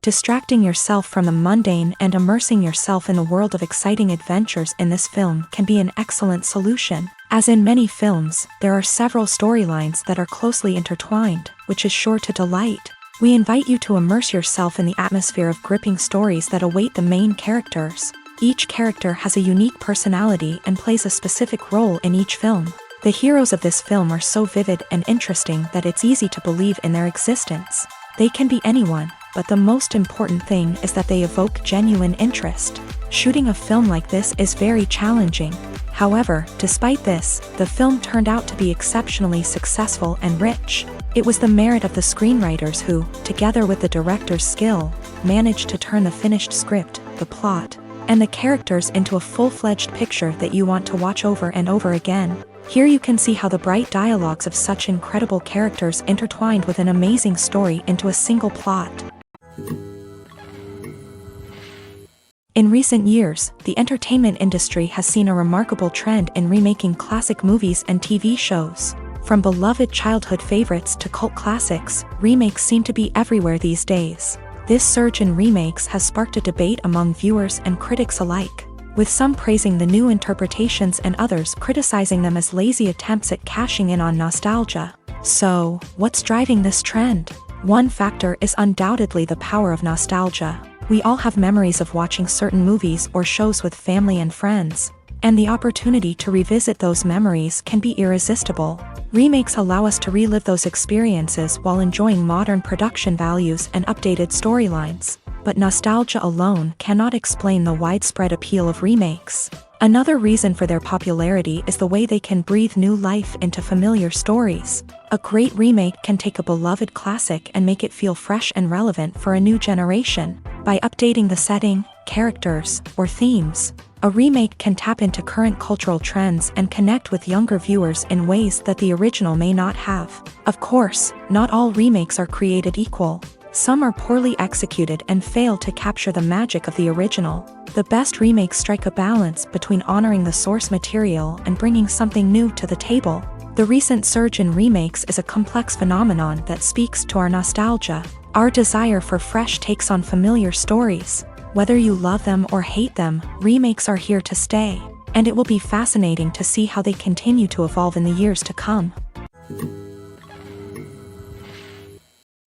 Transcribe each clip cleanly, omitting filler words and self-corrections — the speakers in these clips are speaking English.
Distracting yourself from the mundane and immersing yourself in the world of exciting adventures in this film can be an excellent solution. As in many films, there are several storylines that are closely intertwined, which is sure to delight. We invite you to immerse yourself in the atmosphere of gripping stories that await the main characters. Each character has a unique personality and plays a specific role in each film. The heroes of this film are so vivid and interesting that it's easy to believe in their existence. They can be anyone, but the most important thing is that they evoke genuine interest. Shooting a film like this is very challenging. However, despite this, the film turned out to be exceptionally successful and rich. It was the merit of the screenwriters who, together with the director's skill, managed to turn the finished script, the plot, and the characters into a full-fledged picture that you want to watch over and over again. Here you can see how the bright dialogues of such incredible characters intertwined with an amazing story into a single plot. In recent years, the entertainment industry has seen a remarkable trend in remaking classic movies and TV shows. From beloved childhood favorites to cult classics, remakes seem to be everywhere these days. This surge in remakes has sparked a debate among viewers and critics alike, with some praising the new interpretations and others criticizing them as lazy attempts at cashing in on nostalgia. So, what's driving this trend? One factor is undoubtedly the power of nostalgia. We all have memories of watching certain movies or shows with family and friends, and the opportunity to revisit those memories can be irresistible. Remakes allow us to relive those experiences while enjoying modern production values and updated storylines. But nostalgia alone cannot explain the widespread appeal of remakes. Another reason for their popularity is the way they can breathe new life into familiar stories. A great remake can take a beloved classic and make it feel fresh and relevant for a new generation. By updating the setting, characters, or themes, a remake can tap into current cultural trends and connect with younger viewers in ways that the original may not have. Of course, not all remakes are created equal. Some are poorly executed and fail to capture the magic of the original. The best remakes strike a balance between honoring the source material and bringing something new to the table. The recent surge in remakes is a complex phenomenon that speaks to our nostalgia, our desire for fresh takes on familiar stories. Whether you love them or hate them, remakes are here to stay, and it will be fascinating to see how they continue to evolve in the years to come.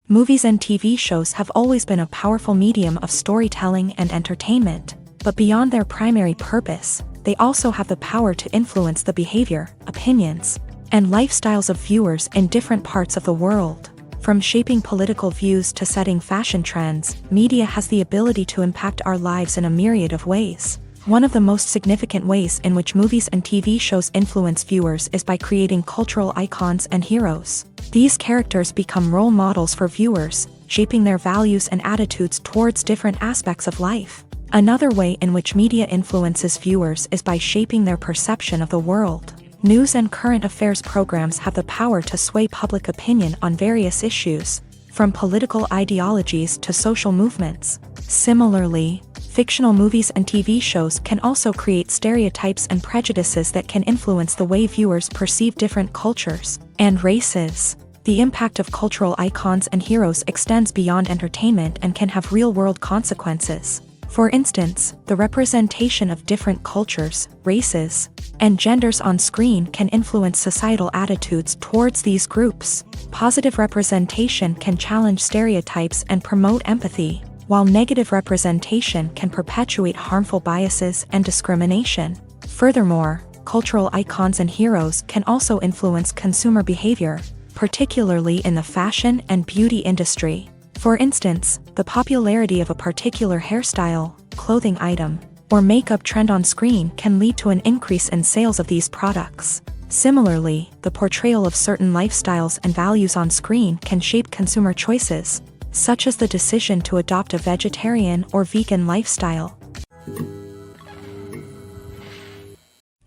Movies and TV shows have always been a powerful medium of storytelling and entertainment, but beyond their primary purpose, they also have the power to influence the behavior, opinions, and lifestyles of viewers in different parts of the world. From shaping political views to setting fashion trends, media has the ability to impact our lives in a myriad of ways. One of the most significant ways in which movies and TV shows influence viewers is by creating cultural icons and heroes. These characters become role models for viewers, shaping their values and attitudes towards different aspects of life. Another way in which media influences viewers is by shaping their perception of the world. News and current affairs programs have the power to sway public opinion on various issues, from political ideologies to social movements. Similarly, fictional movies and TV shows can also create stereotypes and prejudices that can influence the way viewers perceive different cultures and races. The impact of cultural icons and heroes extends beyond entertainment and can have real-world consequences. For instance, the representation of different cultures, races, and genders on screen can influence societal attitudes towards these groups. Positive representation can challenge stereotypes and promote empathy, while negative representation can perpetuate harmful biases and discrimination. Furthermore, cultural icons and heroes can also influence consumer behavior, particularly in the fashion and beauty industry. For instance, the popularity of a particular hairstyle, clothing item, or makeup trend on screen can lead to an increase in sales of these products. Similarly, the portrayal of certain lifestyles and values on screen can shape consumer choices, such as the decision to adopt a vegetarian or vegan lifestyle.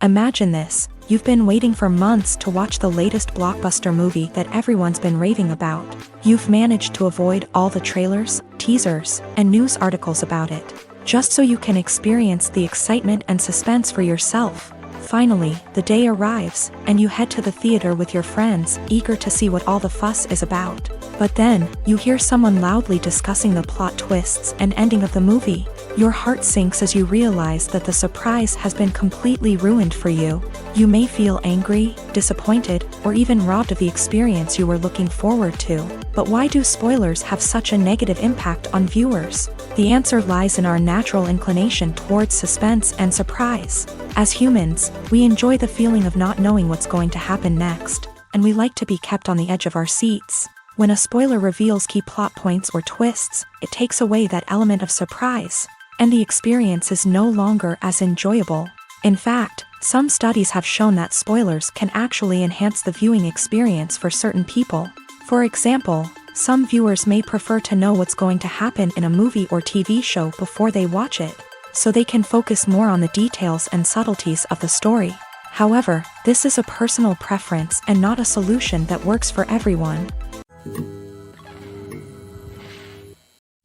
Imagine this: you've been waiting for months to watch the latest blockbuster movie that everyone's been raving about. You've managed to avoid all the trailers, teasers, and news articles about it, just so you can experience the excitement and suspense for yourself. Finally, the day arrives, and you head to the theater with your friends, eager to see what all the fuss is about. But then, you hear someone loudly discussing the plot twists and ending of the movie. Your heart sinks as you realize that the surprise has been completely ruined for you. You may feel angry, disappointed, or even robbed of the experience you were looking forward to. But why do spoilers have such a negative impact on viewers? The answer lies in our natural inclination towards suspense and surprise. As humans, we enjoy the feeling of not knowing what's going to happen next, and we like to be kept on the edge of our seats. When a spoiler reveals key plot points or twists, it takes away that element of surprise, and the experience is no longer as enjoyable. In fact, some studies have shown that spoilers can actually enhance the viewing experience for certain people. For example, some viewers may prefer to know what's going to happen in a movie or TV show before they watch it, so they can focus more on the details and subtleties of the story. However, this is a personal preference and not a solution that works for everyone.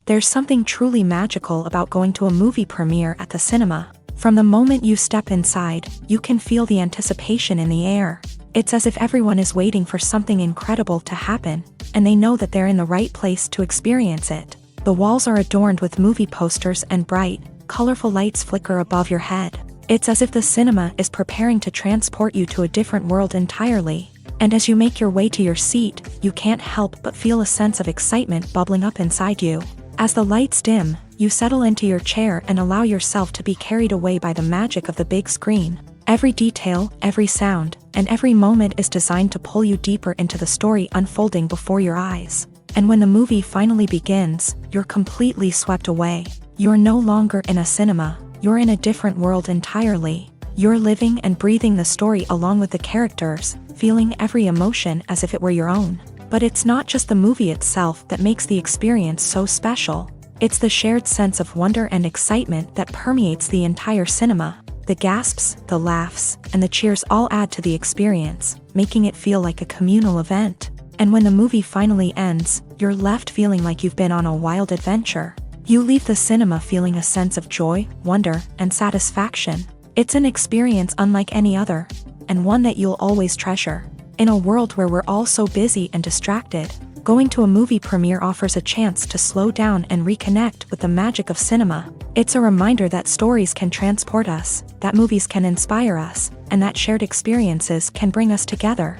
There's something truly magical about going to a movie premiere at the cinema. From the moment you step inside, you can feel the anticipation in the air. It's as if everyone is waiting for something incredible to happen, and they know that they're in the right place to experience it. The walls are adorned with movie posters and bright, colorful lights flicker above your head. It's as if the cinema is preparing to transport you to a different world entirely. And as you make your way to your seat, you can't help but feel a sense of excitement bubbling up inside you. As the lights dim, you settle into your chair and allow yourself to be carried away by the magic of the big screen. Every detail, every sound, and every moment is designed to pull you deeper into the story unfolding before your eyes. And when the movie finally begins, you're completely swept away. You're no longer in a cinema, you're in a different world entirely. You're living and breathing the story along with the characters, feeling every emotion as if it were your own. But it's not just the movie itself that makes the experience so special. It's the shared sense of wonder and excitement that permeates the entire cinema. The gasps, the laughs, and the cheers all add to the experience, making it feel like a communal event. And when the movie finally ends, you're left feeling like you've been on a wild adventure. You leave the cinema feeling a sense of joy, wonder, and satisfaction. It's an experience unlike any other, and one that you'll always treasure. In a world where we're all so busy and distracted, going to a movie premiere offers a chance to slow down and reconnect with the magic of cinema. It's a reminder that stories can transport us, that movies can inspire us, and that shared experiences can bring us together.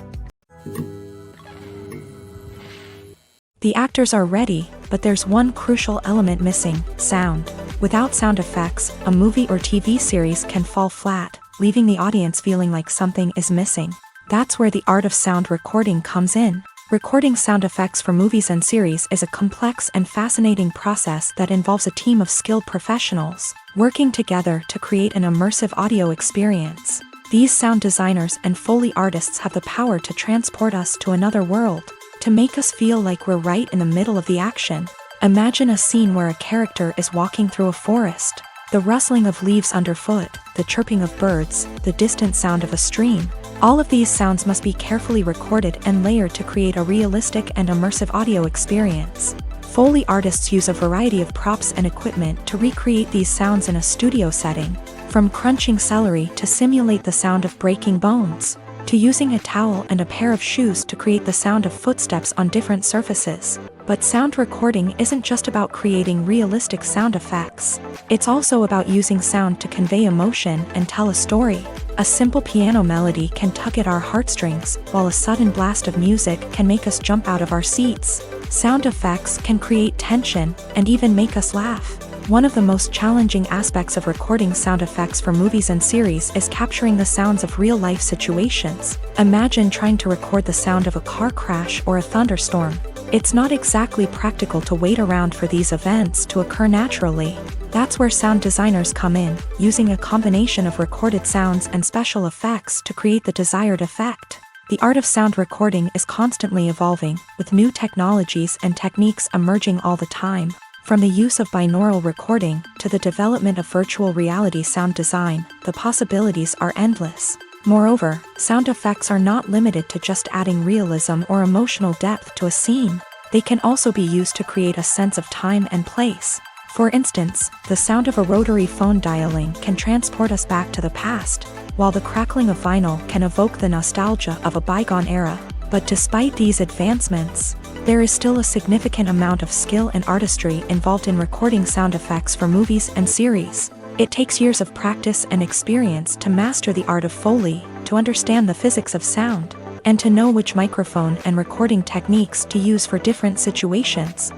The actors are ready, but there's one crucial element missing: sound. Without sound effects, a movie or TV series can fall flat, leaving the audience feeling like something is missing. That's where the art of sound recording comes in. Recording sound effects for movies and series is a complex and fascinating process that involves a team of skilled professionals working together to create an immersive audio experience. These sound designers and Foley artists have the power to transport us to another world, to make us feel like we're right in the middle of the action. Imagine a scene where a character is walking through a forest. The rustling of leaves underfoot, the chirping of birds, the distant sound of a stream. All of these sounds must be carefully recorded and layered to create a realistic and immersive audio experience. Foley artists use a variety of props and equipment to recreate these sounds in a studio setting, from crunching celery to simulate the sound of breaking bones, to using a towel and a pair of shoes to create the sound of footsteps on different surfaces. But sound recording isn't just about creating realistic sound effects. It's also about using sound to convey emotion and tell a story. A simple piano melody can tug at our heartstrings, while a sudden blast of music can make us jump out of our seats. Sound effects can create tension and even make us laugh. One of the most challenging aspects of recording sound effects for movies and series is capturing the sounds of real-life situations. Imagine trying to record the sound of a car crash or a thunderstorm. It's not exactly practical to wait around for these events to occur naturally. That's where sound designers come in, using a combination of recorded sounds and special effects to create the desired effect. The art of sound recording is constantly evolving, with new technologies and techniques emerging all the time. From the use of binaural recording to the development of virtual reality sound design, the possibilities are endless. Moreover, sound effects are not limited to just adding realism or emotional depth to a scene. They can also be used to create a sense of time and place. For instance, the sound of a rotary phone dialing can transport us back to the past, while the crackling of vinyl can evoke the nostalgia of a bygone era. But despite these advancements, there is still a significant amount of skill and artistry involved in recording sound effects for movies and series. It takes years of practice and experience to master the art of Foley, to understand the physics of sound, and to know which microphone and recording techniques to use for different situations.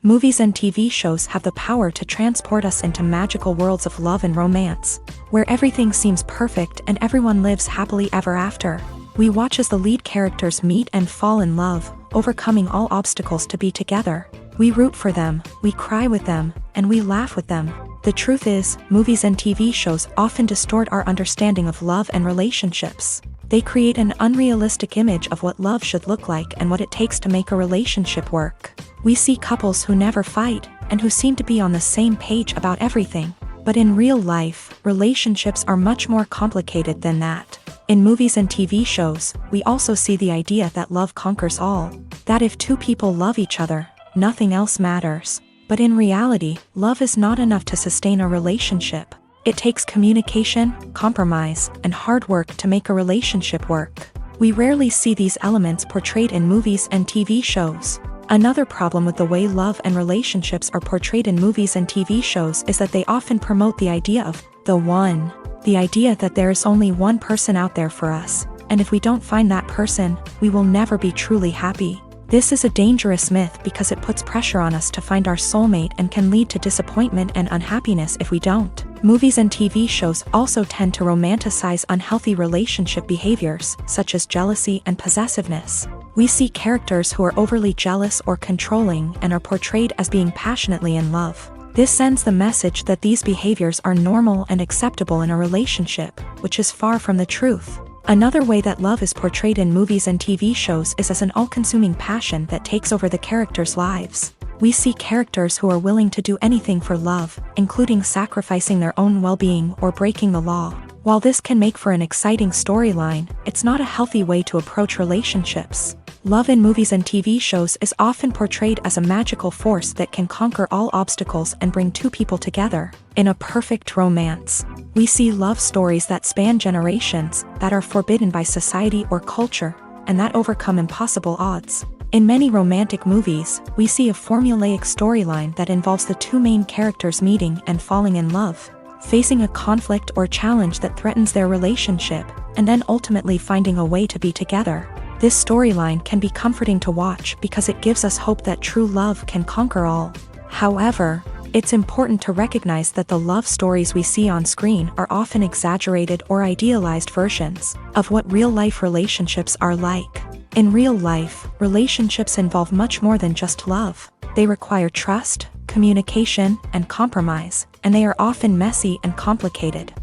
Movies and TV shows have the power to transport us into magical worlds of love and romance, where everything seems perfect and everyone lives happily ever after. We watch as the lead characters meet and fall in love, overcoming all obstacles to be together. We root for them, we cry with them, and we laugh with them. The truth is, movies and TV shows often distort our understanding of love and relationships. They create an unrealistic image of what love should look like and what it takes to make a relationship work. We see couples who never fight, and who seem to be on the same page about everything. But in real life, relationships are much more complicated than that. In movies and TV shows, we also see the idea that love conquers all. That if two people love each other, nothing else matters. But in reality, love is not enough to sustain a relationship. It takes communication, compromise, and hard work to make a relationship work. We rarely see these elements portrayed in movies and TV shows. Another problem with the way love and relationships are portrayed in movies and TV shows is that they often promote the idea of the one. The idea that there is only one person out there for us, and if we don't find that person, we will never be truly happy. This is a dangerous myth because it puts pressure on us to find our soulmate and can lead to disappointment and unhappiness if we don't. Movies and TV shows also tend to romanticize unhealthy relationship behaviors, such as jealousy and possessiveness. We see characters who are overly jealous or controlling and are portrayed as being passionately in love. This sends the message that these behaviors are normal and acceptable in a relationship, which is far from the truth. Another way that love is portrayed in movies and TV shows is as an all-consuming passion that takes over the characters' lives. We see characters who are willing to do anything for love, including sacrificing their own well-being or breaking the law. While this can make for an exciting storyline, it's not a healthy way to approach relationships. Love in movies and TV shows is often portrayed as a magical force that can conquer all obstacles and bring two people together. In a perfect romance, we see love stories that span generations, that are forbidden by society or culture, and that overcome impossible odds. In many romantic movies, we see a formulaic storyline that involves the two main characters meeting and falling in love, facing a conflict or challenge that threatens their relationship, and then ultimately finding a way to be together. This storyline can be comforting to watch because it gives us hope that true love can conquer all. However, it's important to recognize that the love stories we see on screen are often exaggerated or idealized versions of what real-life relationships are like. In real life, relationships involve much more than just love. They require trust, communication, and compromise, and they are often messy and complicated.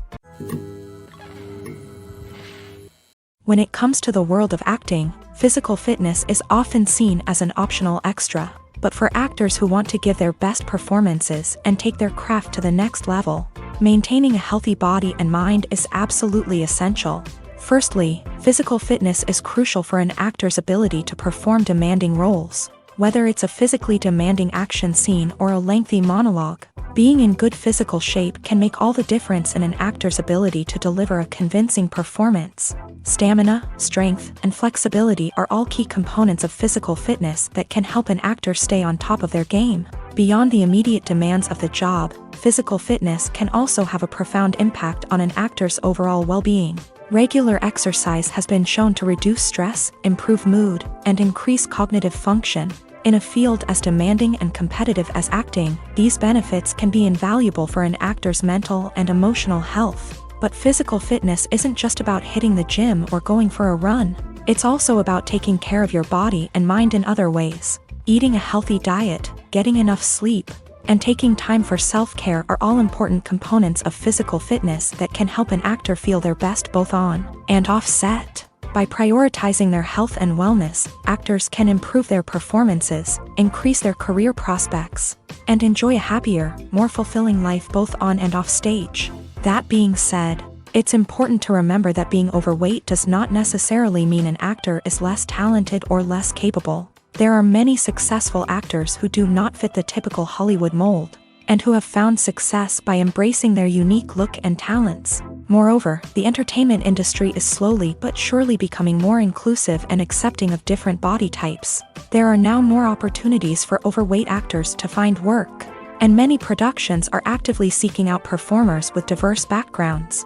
When it comes to the world of acting, physical fitness is often seen as an optional extra. But for actors who want to give their best performances and take their craft to the next level, maintaining a healthy body and mind is absolutely essential. Firstly, physical fitness is crucial for an actor's ability to perform demanding roles. Whether it's a physically demanding action scene or a lengthy monologue, being in good physical shape can make all the difference in an actor's ability to deliver a convincing performance. Stamina, strength, and flexibility are all key components of physical fitness that can help an actor stay on top of their game. Beyond the immediate demands of the job, physical fitness can also have a profound impact on an actor's overall well-being. Regular exercise has been shown to reduce stress, improve mood, and increase cognitive function. In a field as demanding and competitive as acting, these benefits can be invaluable for an actor's mental and emotional health. But physical fitness isn't just about hitting the gym or going for a run. It's also about taking care of your body and mind in other ways. Eating a healthy diet, getting enough sleep, and taking time for self-care are all important components of physical fitness that can help an actor feel their best both on and off set. By prioritizing their health and wellness, actors can improve their performances, increase their career prospects, and enjoy a happier, more fulfilling life both on and off stage. That being said, it's important to remember that being overweight does not necessarily mean an actor is less talented or less capable. There are many successful actors who do not fit the typical Hollywood mold. and who have found success by embracing their unique look and talents. Moreover, the entertainment industry is slowly but surely becoming more inclusive and accepting of different body types. There are now more opportunities for overweight actors to find work, and many productions are actively seeking out performers with diverse backgrounds.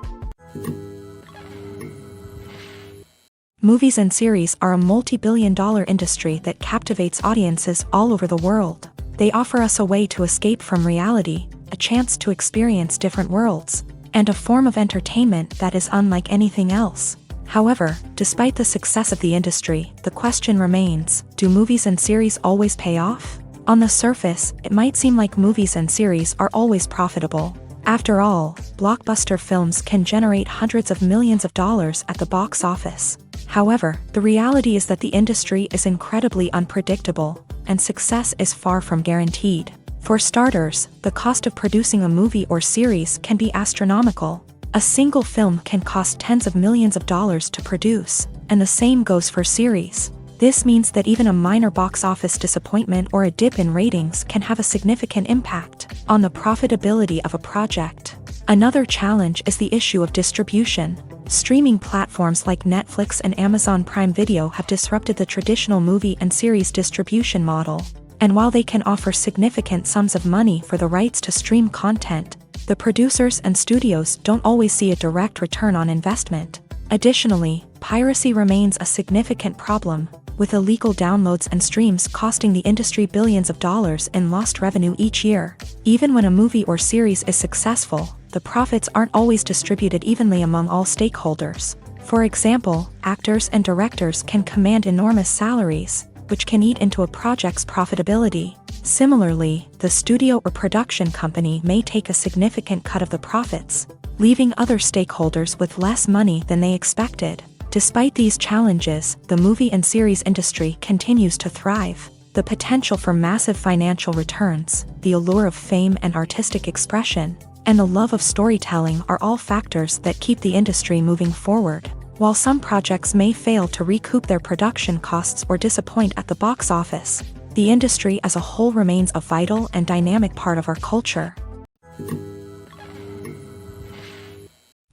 Movies and series are a multi-billion-dollar industry that captivates audiences all over the world. They offer us a way to escape from reality, a chance to experience different worlds, and a form of entertainment that is unlike anything else. However, despite the success of the industry, the question remains, do movies and series always pay off? On the surface, it might seem like movies and series are always profitable. After all, blockbuster films can generate hundreds of millions of dollars at the box office. However, the reality is that the industry is incredibly unpredictable, and success is far from guaranteed. For starters, the cost of producing a movie or series can be astronomical. A single film can cost tens of millions of dollars to produce, and the same goes for series. This means that even a minor box office disappointment or a dip in ratings can have a significant impact on the profitability of a project. Another challenge is the issue of distribution. Streaming platforms like Netflix and Amazon Prime Video have disrupted the traditional movie and series distribution model. And while they can offer significant sums of money for the rights to stream content, the producers and studios don't always see a direct return on investment. Additionally, piracy remains a significant problem, with illegal downloads and streams costing the industry billions of dollars in lost revenue each year. Even when a movie or series is successful, the profits aren't always distributed evenly among all stakeholders. For example, actors and directors can command enormous salaries, which can eat into a project's profitability. Similarly, the studio or production company may take a significant cut of the profits, leaving other stakeholders with less money than they expected. Despite these challenges, the movie and series industry continues to thrive. The potential for massive financial returns, the allure of fame and artistic expression, and the love of storytelling are all factors that keep the industry moving forward. While some projects may fail to recoup their production costs or disappoint at the box office, the industry as a whole remains a vital and dynamic part of our culture.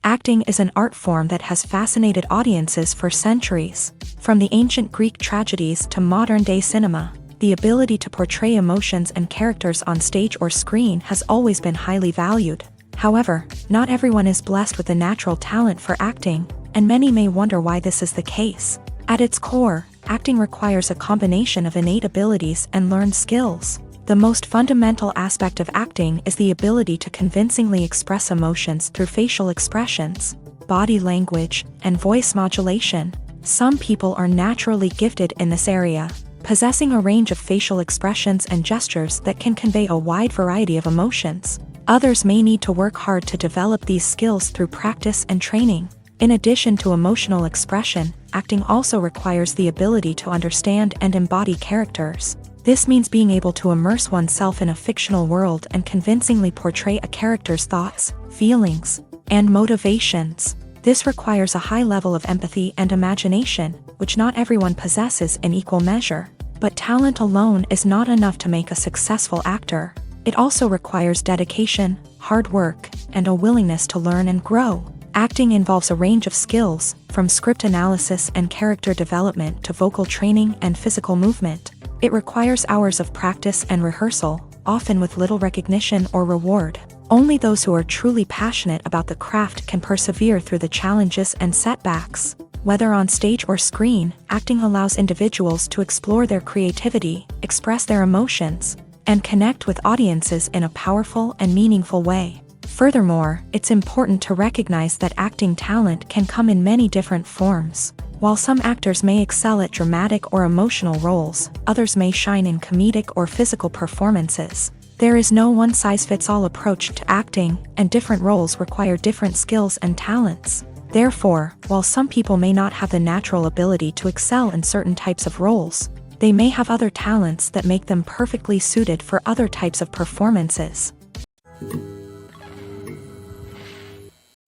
Acting is an art form that has fascinated audiences for centuries. From the ancient Greek tragedies to modern-day cinema, the ability to portray emotions and characters on stage or screen has always been highly valued. However, not everyone is blessed with the natural talent for acting, and many may wonder why this is the case. At its core, acting requires a combination of innate abilities and learned skills. The most fundamental aspect of acting is the ability to convincingly express emotions through facial expressions, body language, and voice modulation. Some people are naturally gifted in this area, possessing a range of facial expressions and gestures that can convey a wide variety of emotions. Others may need to work hard to develop these skills through practice and training. In addition to emotional expression, acting also requires the ability to understand and embody characters. This means being able to immerse oneself in a fictional world and convincingly portray a character's thoughts, feelings, and motivations. This requires a high level of empathy and imagination, which not everyone possesses in equal measure. But talent alone is not enough to make a successful actor. It also requires dedication, hard work, and a willingness to learn and grow. Acting involves a range of skills, from script analysis and character development to vocal training and physical movement. It requires hours of practice and rehearsal, often with little recognition or reward. Only those who are truly passionate about the craft can persevere through the challenges and setbacks. Whether on stage or screen, acting allows individuals to explore their creativity, express their emotions, and connect with audiences in a powerful and meaningful way. Furthermore, it's important to recognize that acting talent can come in many different forms. While some actors may excel at dramatic or emotional roles, others may shine in comedic or physical performances. There is no one-size-fits-all approach to acting, and different roles require different skills and talents. Therefore, while some people may not have the natural ability to excel in certain types of roles, they may have other talents that make them perfectly suited for other types of performances.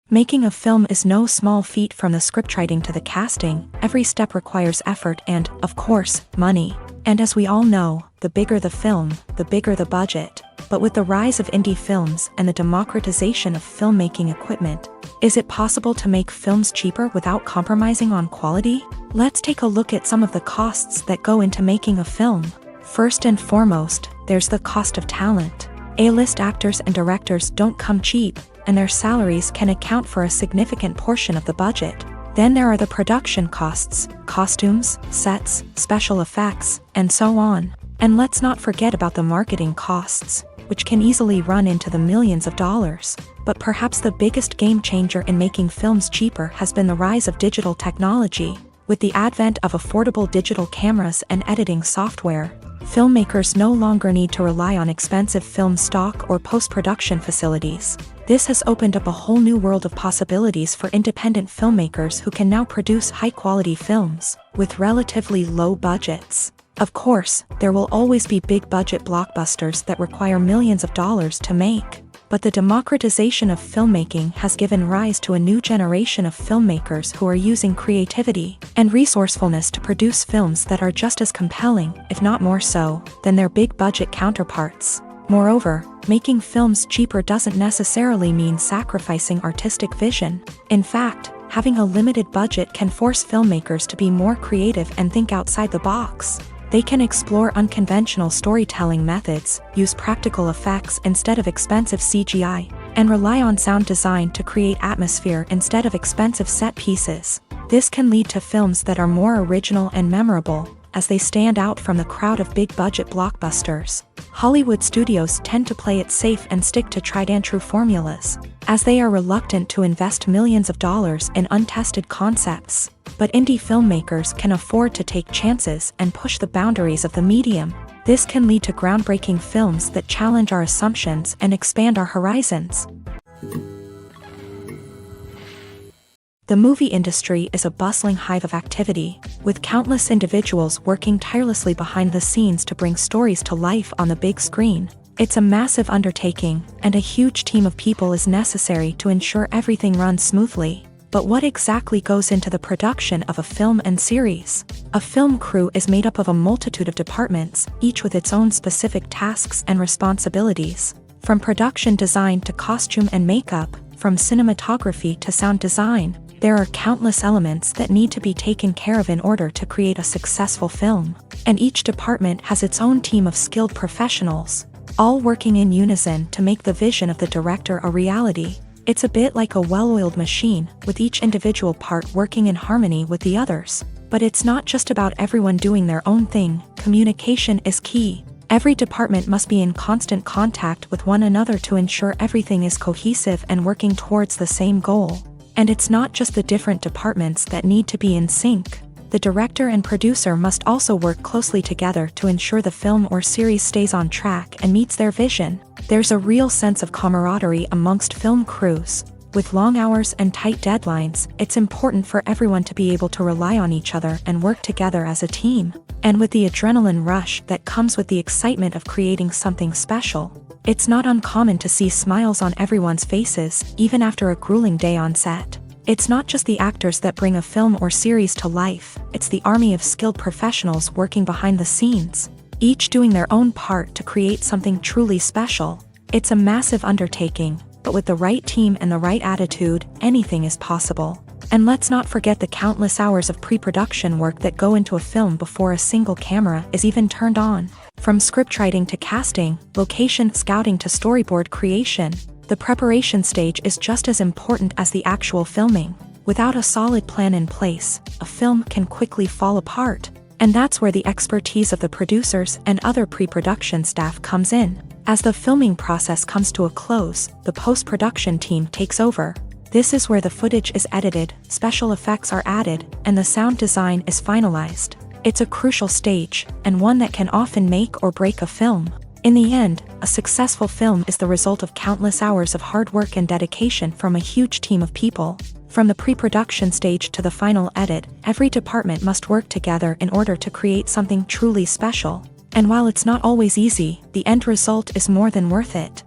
Making a film is no small feat. From the scriptwriting to the casting, every step requires effort and, of course, money. And as we all know, the bigger the film, the bigger the budget. But with the rise of indie films and the democratization of filmmaking equipment, is it possible to make films cheaper without compromising on quality? Let's take a look at some of the costs that go into making a film. First and foremost, there's the cost of talent. A-list actors and directors don't come cheap, and their salaries can account for a significant portion of the budget. Then there are the production costs, costumes, sets, special effects, and so on. And let's not forget about the marketing costs, which can easily run into the millions of dollars. But perhaps the biggest game changer in making films cheaper has been the rise of digital technology. With the advent of affordable digital cameras and editing software, filmmakers no longer need to rely on expensive film stock or post-production facilities. This has opened up a whole new world of possibilities for independent filmmakers who can now produce high-quality films with relatively low budgets. Of course, there will always be big-budget blockbusters that require millions of dollars to make. But the democratization of filmmaking has given rise to a new generation of filmmakers who are using creativity and resourcefulness to produce films that are just as compelling, if not more so, than their big-budget counterparts. Moreover, making films cheaper doesn't necessarily mean sacrificing artistic vision. In fact, having a limited budget can force filmmakers to be more creative and think outside the box. They can explore unconventional storytelling methods, use practical effects instead of expensive CGI, and rely on sound design to create atmosphere instead of expensive set pieces. This can lead to films that are more original and memorable, as they stand out from the crowd of big-budget blockbusters. Hollywood studios tend to play it safe and stick to tried-and-true formulas, as they are reluctant to invest millions of dollars in untested concepts. But indie filmmakers can afford to take chances and push the boundaries of the medium. This can lead to groundbreaking films that challenge our assumptions and expand our horizons. The movie industry is a bustling hive of activity, with countless individuals working tirelessly behind the scenes to bring stories to life on the big screen. It's a massive undertaking, and a huge team of people is necessary to ensure everything runs smoothly. But what exactly goes into the production of a film and series? A film crew is made up of a multitude of departments, each with its own specific tasks and responsibilities. From production design to costume and makeup, from cinematography to sound design, there are countless elements that need to be taken care of in order to create a successful film. And each department has its own team of skilled professionals, all working in unison to make the vision of the director a reality. It's a bit like a well-oiled machine, with each individual part working in harmony with the others. But it's not just about everyone doing their own thing. Communication is key. Every department must be in constant contact with one another to ensure everything is cohesive and working towards the same goal. And it's not just the different departments that need to be in sync. The director and producer must also work closely together to ensure the film or series stays on track and meets their vision. There's a real sense of camaraderie amongst film crews. With long hours and tight deadlines, it's important for everyone to be able to rely on each other and work together as a team. And with the adrenaline rush that comes with the excitement of creating something special, it's not uncommon to see smiles on everyone's faces, even after a grueling day on set. It's not just the actors that bring a film or series to life, it's the army of skilled professionals working behind the scenes, each doing their own part to create something truly special. It's a massive undertaking, but with the right team and the right attitude, anything is possible. And let's not forget the countless hours of pre-production work that go into a film before a single camera is even turned on. From scriptwriting to casting, location scouting to storyboard creation, the preparation stage is just as important as the actual filming. Without a solid plan in place, a film can quickly fall apart. And that's where the expertise of the producers and other pre-production staff comes in. As the filming process comes to a close, the post-production team takes over. This is where the footage is edited, special effects are added, and the sound design is finalized. It's a crucial stage, and one that can often make or break a film. In the end, a successful film is the result of countless hours of hard work and dedication from a huge team of people. From the pre-production stage to the final edit, every department must work together in order to create something truly special. And while it's not always easy, the end result is more than worth it.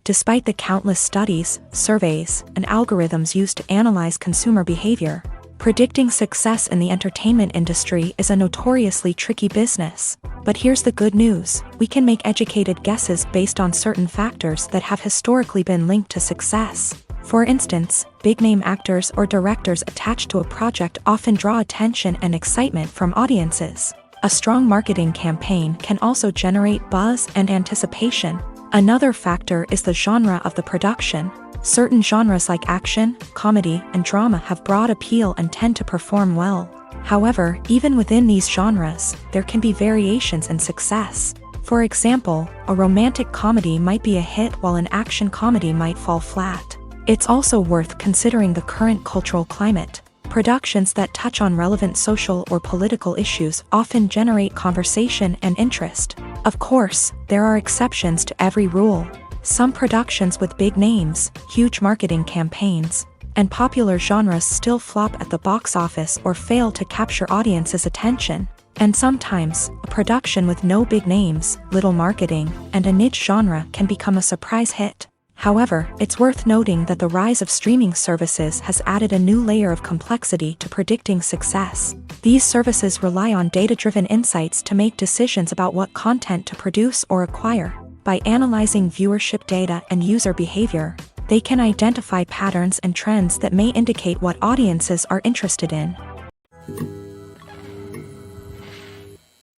Despite the countless studies, surveys, and algorithms used to analyze consumer behavior, Predicting success in the entertainment industry is a notoriously tricky business. But here's the good news: we can make educated guesses based on certain factors that have historically been linked to success. For instance, big-name actors or directors attached to a project often draw attention and excitement from audiences. A strong marketing campaign can also generate buzz and anticipation. Another factor is the genre of the production. Certain genres like action, comedy, and drama have broad appeal and tend to perform well. However, even within these genres, there can be variations in success. For example, a romantic comedy might be a hit while an action comedy might fall flat. It's also worth considering the current cultural climate. Productions that touch on relevant social or political issues often generate conversation and interest. Of course, there are exceptions to every rule. Some productions with big names, huge marketing campaigns, and popular genres still flop at the box office or fail to capture audiences' attention. And sometimes, a production with no big names, little marketing, and a niche genre can become a surprise hit. However, it's worth noting that the rise of streaming services has added a new layer of complexity to predicting success. These services rely on data-driven insights to make decisions about what content to produce or acquire. By analyzing viewership data and user behavior, they can identify patterns and trends that may indicate what audiences are interested in.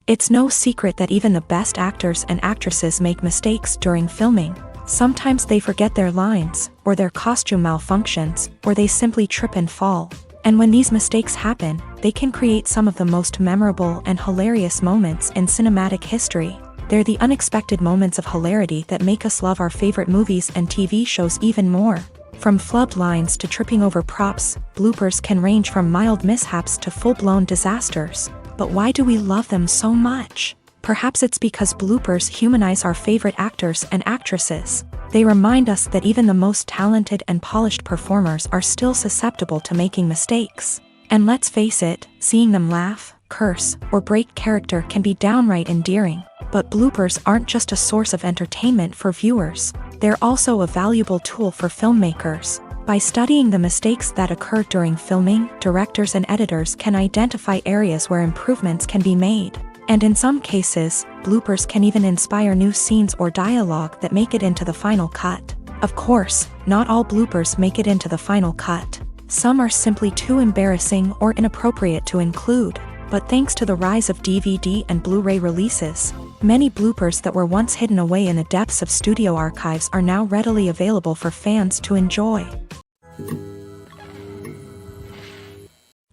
It's no secret that even the best actors and actresses make mistakes during filming. Sometimes they forget their lines, or their costume malfunctions, or they simply trip and fall. And when these mistakes happen, they can create some of the most memorable and hilarious moments in cinematic history. They're the unexpected moments of hilarity that make us love our favorite movies and TV shows even more. From flubbed lines to tripping over props, bloopers can range from mild mishaps to full-blown disasters. But why do we love them so much? Perhaps it's because bloopers humanize our favorite actors and actresses. They remind us that even the most talented and polished performers are still susceptible to making mistakes. And let's face it, seeing them laugh, curse, or break character can be downright endearing. But bloopers aren't just a source of entertainment for viewers. They're also a valuable tool for filmmakers. By studying the mistakes that occur during filming, directors and editors can identify areas where improvements can be made. And in some cases, bloopers can even inspire new scenes or dialogue that make it into the final cut. Of course, not all bloopers make it into the final cut. Some are simply too embarrassing or inappropriate to include. But thanks to the rise of DVD and Blu-ray releases, many bloopers that were once hidden away in the depths of studio archives are now readily available for fans to enjoy.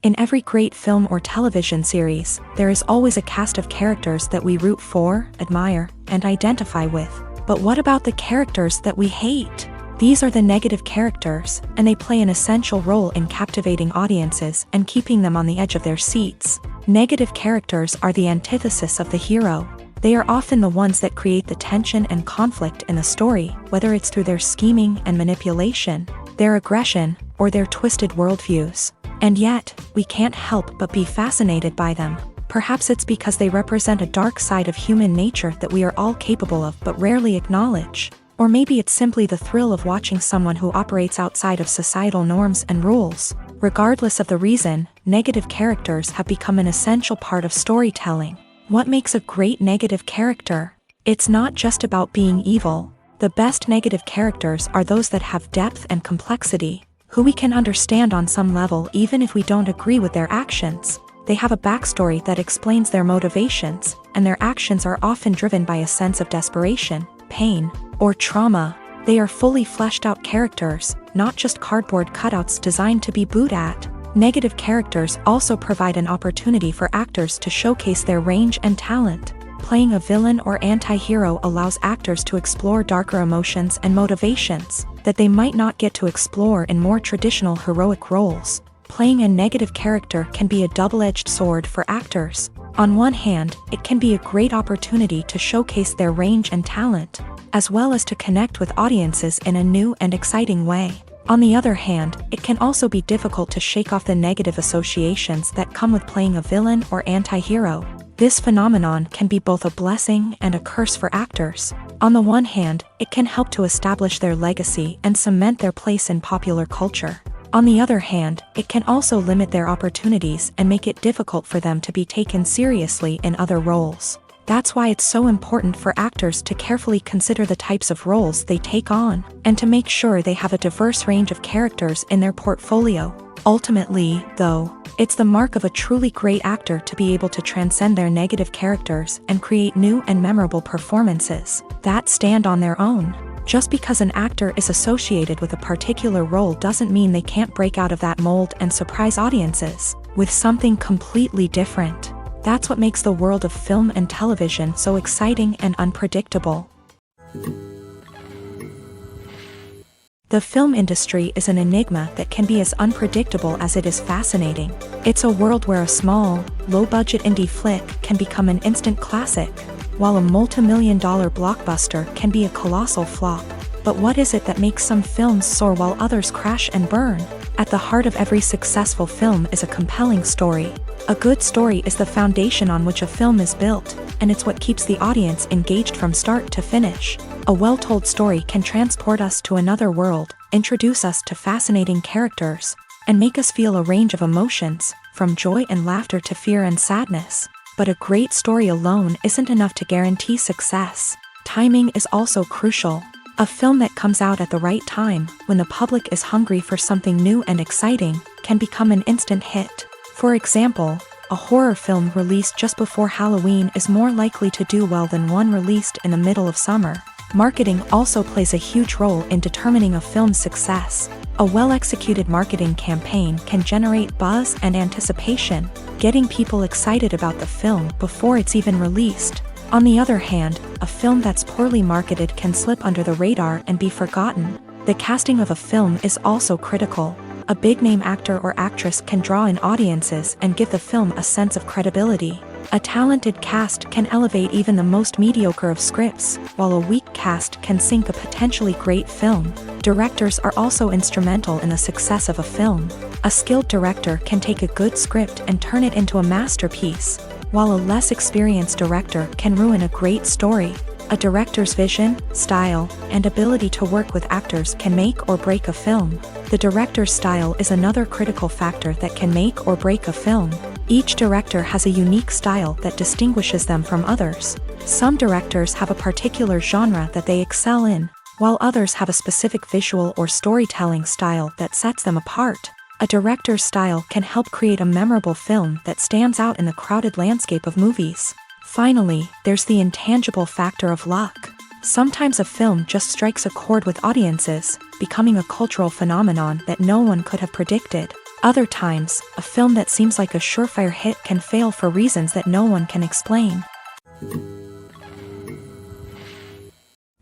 In every great film or television series, there is always a cast of characters that we root for, admire, and identify with. But what about the characters that we hate? These are the negative characters, and they play an essential role in captivating audiences and keeping them on the edge of their seats. Negative characters are the antithesis of the hero. They are often the ones that create the tension and conflict in the story, whether it's through their scheming and manipulation, their aggression, or their twisted worldviews. And yet, we can't help but be fascinated by them. Perhaps it's because they represent a dark side of human nature that we are all capable of but rarely acknowledge. Or maybe it's simply the thrill of watching someone who operates outside of societal norms and rules. Regardless of the reason, negative characters have become an essential part of storytelling. What makes a great negative character? It's not just about being evil. The best negative characters are those that have depth and complexity, who we can understand on some level even if we don't agree with their actions. They have a backstory that explains their motivations, and their actions are often driven by a sense of desperation, pain, or trauma. They are fully fleshed out characters, not just cardboard cutouts designed to be booed at. Negative characters also provide an opportunity for actors to showcase their range and talent. Playing a villain or anti-hero allows actors to explore darker emotions and motivations that they might not get to explore in more traditional heroic roles. Playing a negative character can be a double-edged sword for actors. On one hand, it can be a great opportunity to showcase their range and talent, as well as to connect with audiences in a new and exciting way. On the other hand, it can also be difficult to shake off the negative associations that come with playing a villain or anti-hero. This phenomenon can be both a blessing and a curse for actors. On the one hand, it can help to establish their legacy and cement their place in popular culture. On the other hand, it can also limit their opportunities and make it difficult for them to be taken seriously in other roles. That's why it's so important for actors to carefully consider the types of roles they take on, and to make sure they have a diverse range of characters in their portfolio. Ultimately, though, it's the mark of a truly great actor to be able to transcend their negative characters and create new and memorable performances that stand on their own. Just because an actor is associated with a particular role doesn't mean they can't break out of that mold and surprise audiences with something completely different. That's what makes the world of film and television so exciting and unpredictable. The film industry is an enigma that can be as unpredictable as it is fascinating. It's a world where a small, low-budget indie flick can become an instant classic, while a multi-million-dollar blockbuster can be a colossal flop. But what is it that makes some films soar while others crash and burn? At the heart of every successful film is a compelling story. A good story is the foundation on which a film is built, and it's what keeps the audience engaged from start to finish. A well-told story can transport us to another world, introduce us to fascinating characters, and make us feel a range of emotions, from joy and laughter to fear and sadness. But a great story alone isn't enough to guarantee success. Timing is also crucial. A film that comes out at the right time, when the public is hungry for something new and exciting, can become an instant hit. For example, a horror film released just before Halloween is more likely to do well than one released in the middle of summer. Marketing also plays a huge role in determining a film's success. A well-executed marketing campaign can generate buzz and anticipation, getting people excited about the film before it's even released. On the other hand, a film that's poorly marketed can slip under the radar and be forgotten. The casting of a film is also critical. A big-name actor or actress can draw in audiences and give the film a sense of credibility. A talented cast can elevate even the most mediocre of scripts, while a weak cast can sink a potentially great film. Directors are also instrumental in the success of a film. A skilled director can take a good script and turn it into a masterpiece, while a less experienced director can ruin a great story. A director's vision, style, and ability to work with actors can make or break a film. The director's style is another critical factor that can make or break a film. Each director has a unique style that distinguishes them from others. Some directors have a particular genre that they excel in, while others have a specific visual or storytelling style that sets them apart. A director's style can help create a memorable film that stands out in the crowded landscape of movies. Finally, there's the intangible factor of luck. Sometimes a film just strikes a chord with audiences, becoming a cultural phenomenon that no one could have predicted. Other times, a film that seems like a surefire hit can fail for reasons that no one can explain.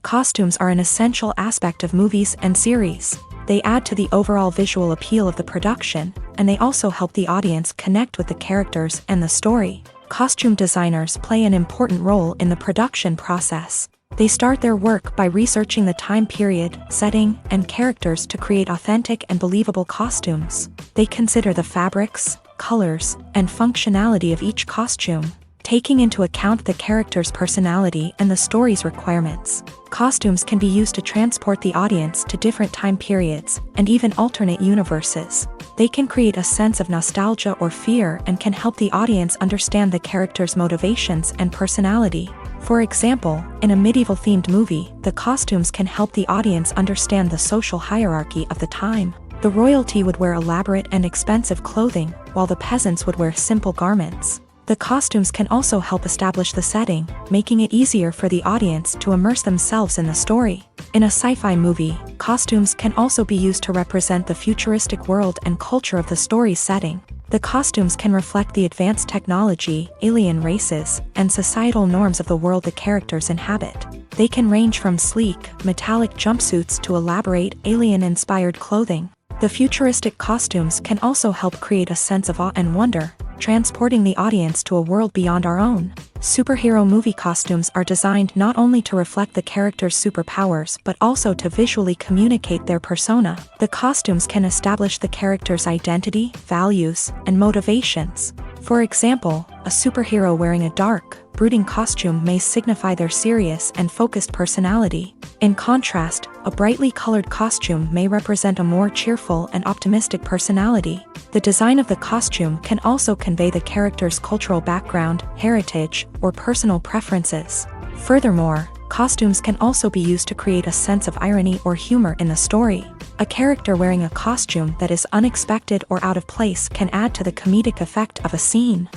Costumes are an essential aspect of movies and series. They add to the overall visual appeal of the production, and they also help the audience connect with the characters and the story. Costume designers play an important role in the production process. They start their work by researching the time period, setting, and characters to create authentic and believable costumes. They consider the fabrics, colors, and functionality of each costume, taking into account the character's personality and the story's requirements. Costumes can be used to transport the audience to different time periods and even alternate universes. They can create a sense of nostalgia or fear and can help the audience understand the character's motivations and personality. For example, in a medieval-themed movie, the costumes can help the audience understand the social hierarchy of the time. The royalty would wear elaborate and expensive clothing, while the peasants would wear simple garments. The costumes can also help establish the setting, making it easier for the audience to immerse themselves in the story. In a sci-fi movie, costumes can also be used to represent the futuristic world and culture of the story's setting. The costumes can reflect the advanced technology, alien races, and societal norms of the world the characters inhabit. They can range from sleek, metallic jumpsuits to elaborate, alien-inspired clothing. The futuristic costumes can also help create a sense of awe and wonder, transporting the audience to a world beyond our own. Superhero movie costumes are designed not only to reflect the character's superpowers but also to visually communicate their persona. The costumes can establish the character's identity, values, and motivations. For example, a superhero wearing a dark, brooding costume may signify their serious and focused personality. In contrast, a brightly colored costume may represent a more cheerful and optimistic personality. The design of the costume can also convey the character's cultural background, heritage, or personal preferences. Furthermore, costumes can also be used to create a sense of irony or humor in the story. A character wearing a costume that is unexpected or out of place can add to the comedic effect of a scene.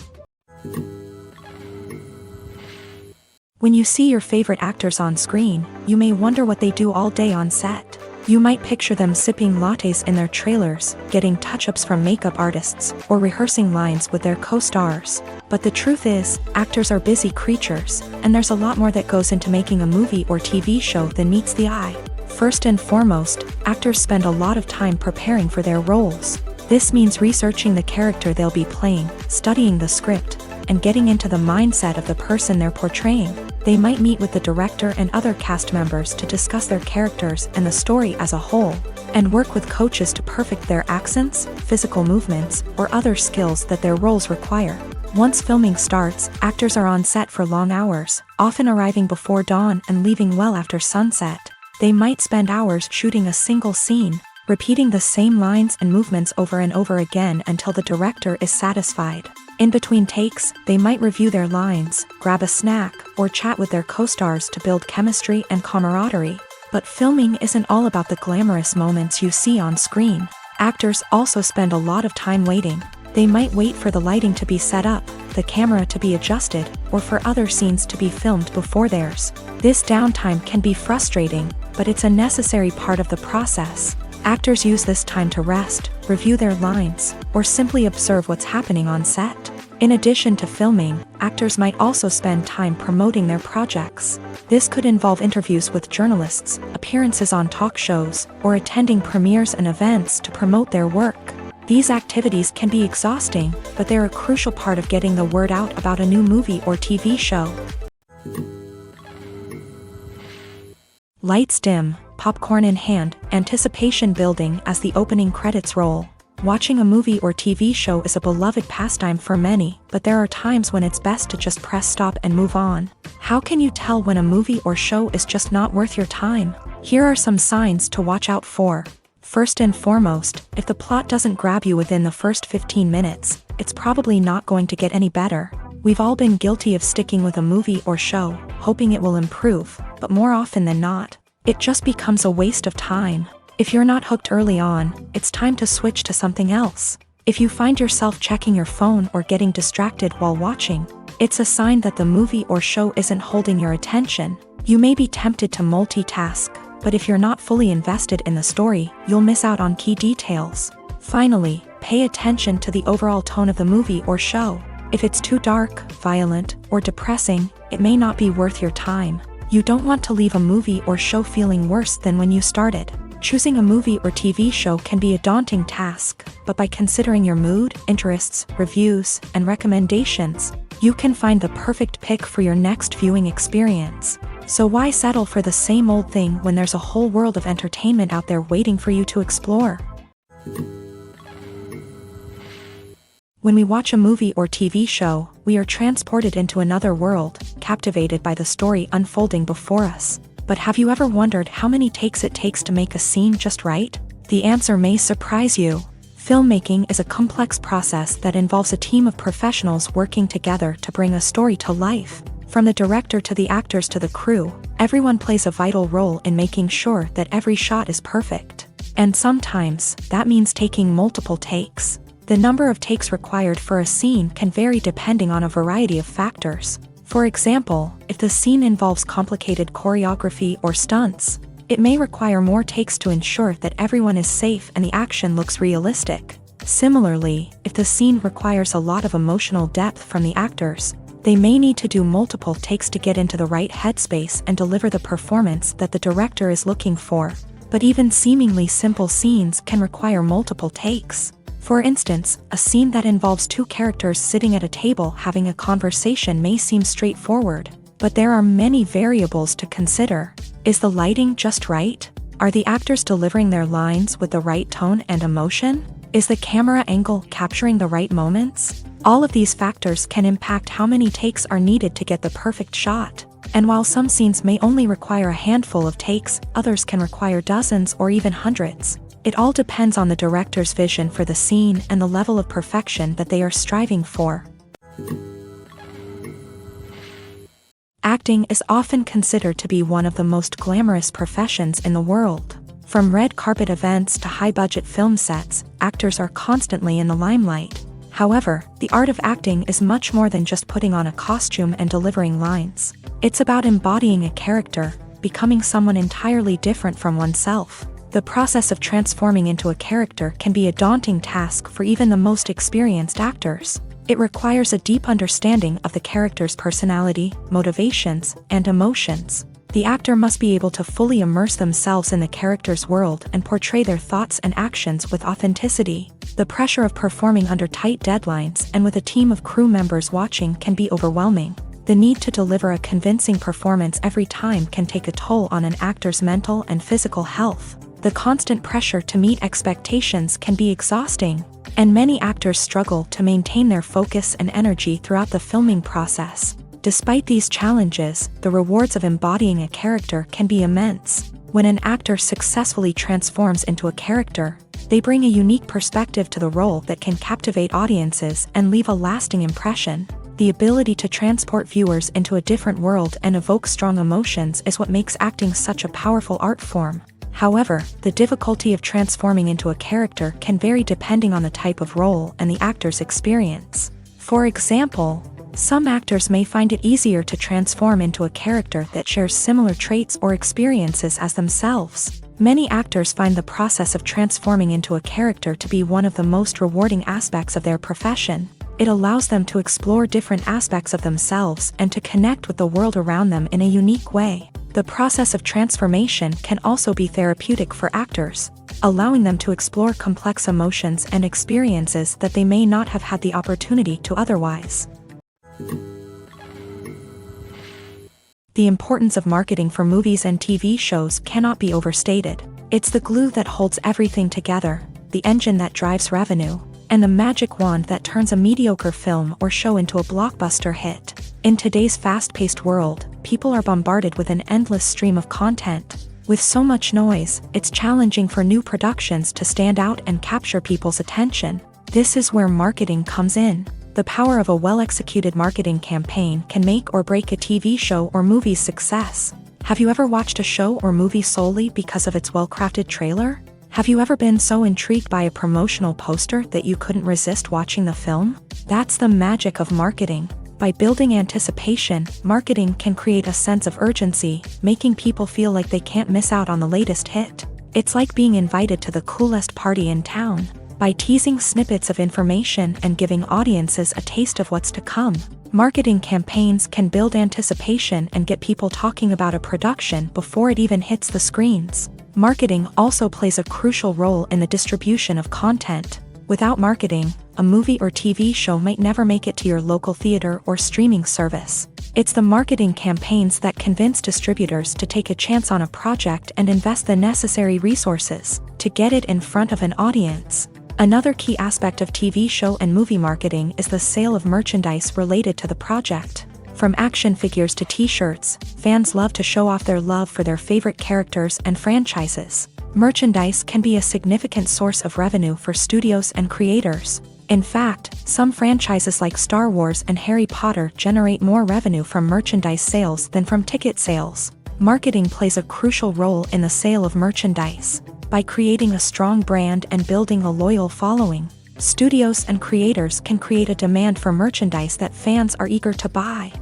When you see your favorite actors on screen, you may wonder what they do all day on set. You might picture them sipping lattes in their trailers, getting touch-ups from makeup artists, or rehearsing lines with their co-stars. But the truth is, actors are busy creatures, and there's a lot more that goes into making a movie or TV show than meets the eye. First and foremost, actors spend a lot of time preparing for their roles. This means researching the character they'll be playing, studying the script, and getting into the mindset of the person they're portraying. They might meet with the director and other cast members to discuss their characters and the story as a whole, and work with coaches to perfect their accents, physical movements, or other skills that their roles require. Once filming starts, actors are on set for long hours, often arriving before dawn and leaving well after sunset. They might spend hours shooting a single scene, repeating the same lines and movements over and over again until the director is satisfied. In between takes, they might review their lines, grab a snack, or chat with their co-stars to build chemistry and camaraderie. But filming isn't all about the glamorous moments you see on screen. Actors also spend a lot of time waiting. They might wait for the lighting to be set up, the camera to be adjusted, or for other scenes to be filmed before theirs. This downtime can be frustrating, but it's a necessary part of the process. Actors use this time to rest, review their lines, or simply observe what's happening on set. In addition to filming, actors might also spend time promoting their projects. This could involve interviews with journalists, appearances on talk shows, or attending premieres and events to promote their work. These activities can be exhausting, but they're a crucial part of getting the word out about a new movie or TV show. Lights dim, popcorn in hand, anticipation building as the opening credits roll. Watching a movie or TV show is a beloved pastime for many, but there are times when it's best to just press stop and move on. How can you tell when a movie or show is just not worth your time? Here are some signs to watch out for. First and foremost, if the plot doesn't grab you within the first 15 minutes, it's probably not going to get any better. We've all been guilty of sticking with a movie or show, hoping it will improve, but more often than not, it just becomes a waste of time. If you're not hooked early on, it's time to switch to something else. If you find yourself checking your phone or getting distracted while watching, it's a sign that the movie or show isn't holding your attention. You may be tempted to multitask, but if you're not fully invested in the story, you'll miss out on key details. Finally, pay attention to the overall tone of the movie or show. If it's too dark, violent, or depressing, it may not be worth your time. You don't want to leave a movie or show feeling worse than when you started. Choosing a movie or TV show can be a daunting task, but by considering your mood, interests, reviews, and recommendations, you can find the perfect pick for your next viewing experience. So why settle for the same old thing when there's a whole world of entertainment out there waiting for you to explore? When we watch a movie or TV show, we are transported into another world, captivated by the story unfolding before us. But have you ever wondered how many takes it takes to make a scene just right? The answer may surprise you. Filmmaking is a complex process that involves a team of professionals working together to bring a story to life. From the director to the actors to the crew, everyone plays a vital role in making sure that every shot is perfect. And sometimes, that means taking multiple takes. The number of takes required for a scene can vary depending on a variety of factors. For example, if the scene involves complicated choreography or stunts, it may require more takes to ensure that everyone is safe and the action looks realistic. Similarly, if the scene requires a lot of emotional depth from the actors, they may need to do multiple takes to get into the right headspace and deliver the performance that the director is looking for. But even seemingly simple scenes can require multiple takes. For instance, a scene that involves two characters sitting at a table having a conversation may seem straightforward, but there are many variables to consider. Is the lighting just right? Are the actors delivering their lines with the right tone and emotion? Is the camera angle capturing the right moments? All of these factors can impact how many takes are needed to get the perfect shot. And while some scenes may only require a handful of takes, others can require dozens or even hundreds. It all depends on the director's vision for the scene and the level of perfection that they are striving for. Acting is often considered to be one of the most glamorous professions in the world. From red carpet events to high-budget film sets, actors are constantly in the limelight. However, the art of acting is much more than just putting on a costume and delivering lines. It's about embodying a character, becoming someone entirely different from oneself. The process of transforming into a character can be a daunting task for even the most experienced actors. It requires a deep understanding of the character's personality, motivations, and emotions. The actor must be able to fully immerse themselves in the character's world and portray their thoughts and actions with authenticity. The pressure of performing under tight deadlines and with a team of crew members watching can be overwhelming. The need to deliver a convincing performance every time can take a toll on an actor's mental and physical health. The constant pressure to meet expectations can be exhausting, and many actors struggle to maintain their focus and energy throughout the filming process. Despite these challenges, the rewards of embodying a character can be immense. When an actor successfully transforms into a character, they bring a unique perspective to the role that can captivate audiences and leave a lasting impression. The ability to transport viewers into a different world and evoke strong emotions is what makes acting such a powerful art form. However, the difficulty of transforming into a character can vary depending on the type of role and the actor's experience. For example, some actors may find it easier to transform into a character that shares similar traits or experiences as themselves. Many actors find the process of transforming into a character to be one of the most rewarding aspects of their profession. It allows them to explore different aspects of themselves and to connect with the world around them in a unique way. The process of transformation can also be therapeutic for actors, allowing them to explore complex emotions and experiences that they may not have had the opportunity to otherwise. The importance of marketing for movies and TV shows cannot be overstated. It's the glue that holds everything together, the engine that drives revenue, and the magic wand that turns a mediocre film or show into a blockbuster hit. In today's fast-paced world, people are bombarded with an endless stream of content. With so much noise, it's challenging for new productions to stand out and capture people's attention. This is where marketing comes in. The power of a well-executed marketing campaign can make or break a TV show or movie's success. Have you ever watched a show or movie solely because of its well-crafted trailer? Have you ever been so intrigued by a promotional poster that you couldn't resist watching the film? That's the magic of marketing. By building anticipation, marketing can create a sense of urgency, making people feel like they can't miss out on the latest hit. It's like being invited to the coolest party in town. By teasing snippets of information and giving audiences a taste of what's to come, marketing campaigns can build anticipation and get people talking about a production before it even hits the screens. Marketing also plays a crucial role in the distribution of content. Without marketing, a movie or TV show might never make it to your local theater or streaming service. It's the marketing campaigns that convince distributors to take a chance on a project and invest the necessary resources to get it in front of an audience. Another key aspect of TV show and movie marketing is the sale of merchandise related to the project. From action figures to t-shirts, fans love to show off their love for their favorite characters and franchises. Merchandise can be a significant source of revenue for studios and creators. In fact, some franchises like Star Wars and Harry Potter generate more revenue from merchandise sales than from ticket sales. Marketing plays a crucial role in the sale of merchandise. By creating a strong brand and building a loyal following, studios and creators can create a demand for merchandise that fans are eager to buy.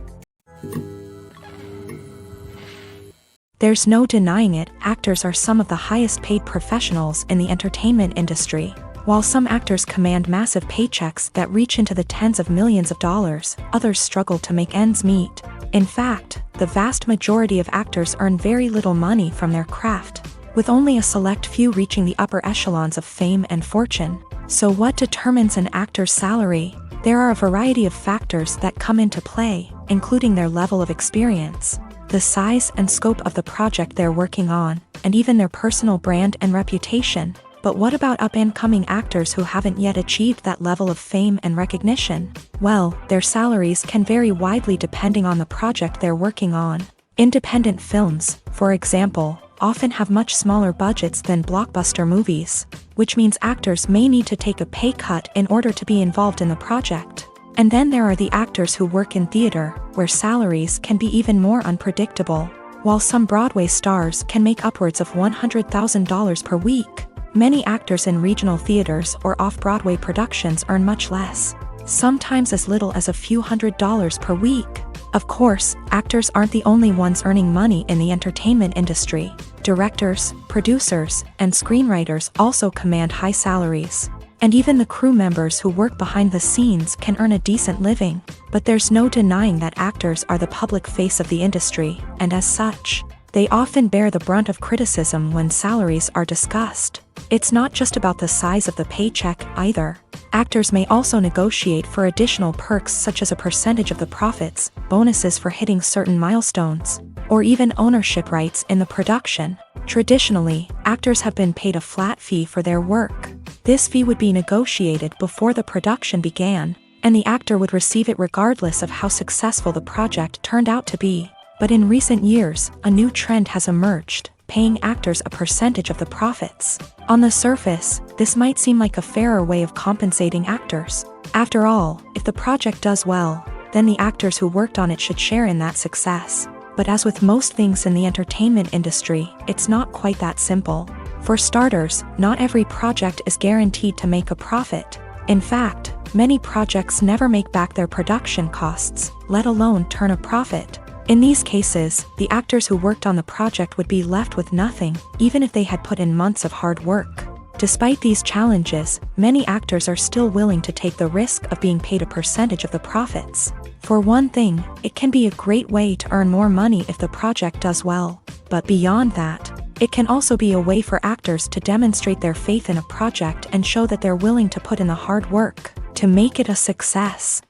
There's no denying it, actors are some of the highest paid professionals in the entertainment industry. While some actors command massive paychecks that reach into the tens of millions of dollars, others struggle to make ends meet. In fact, the vast majority of actors earn very little money from their craft, with only a select few reaching the upper echelons of fame and fortune. So what determines an actor's salary? There are a variety of factors that come into play, including their level of experience, the size and scope of the project they're working on, and even their personal brand and reputation. But what about up-and-coming actors who haven't yet achieved that level of fame and recognition? Well, their salaries can vary widely depending on the project they're working on. Independent films, for example, often have much smaller budgets than blockbuster movies, which means actors may need to take a pay cut in order to be involved in the project. And then there are the actors who work in theater, where salaries can be even more unpredictable. While some Broadway stars can make upwards of $100,000 per week, many actors in regional theaters or off-Broadway productions earn much less, sometimes as little as a few $100s per week. Of course, actors aren't the only ones earning money in the entertainment industry. Directors, producers, and screenwriters also command high salaries. And even the crew members who work behind the scenes can earn a decent living. But there's no denying that actors are the public face of the industry, and as such, they often bear the brunt of criticism when salaries are discussed. It's not just about the size of the paycheck, either. Actors may also negotiate for additional perks such as a percentage of the profits, bonuses for hitting certain milestones, or even ownership rights in the production. Traditionally, actors have been paid a flat fee for their work. This fee would be negotiated before the production began, and the actor would receive it regardless of how successful the project turned out to be. But in recent years, a new trend has emerged, paying actors a percentage of the profits. On the surface, this might seem like a fairer way of compensating actors. After all, if the project does well, then the actors who worked on it should share in that success. But as with most things in the entertainment industry, it's not quite that simple. For starters, not every project is guaranteed to make a profit. In fact, many projects never make back their production costs, let alone turn a profit. In these cases, the actors who worked on the project would be left with nothing, even if they had put in months of hard work. Despite these challenges, many actors are still willing to take the risk of being paid a percentage of the profits. For one thing, it can be a great way to earn more money if the project does well. But beyond that, it can also be a way for actors to demonstrate their faith in a project and show that they're willing to put in the hard work to make it a success.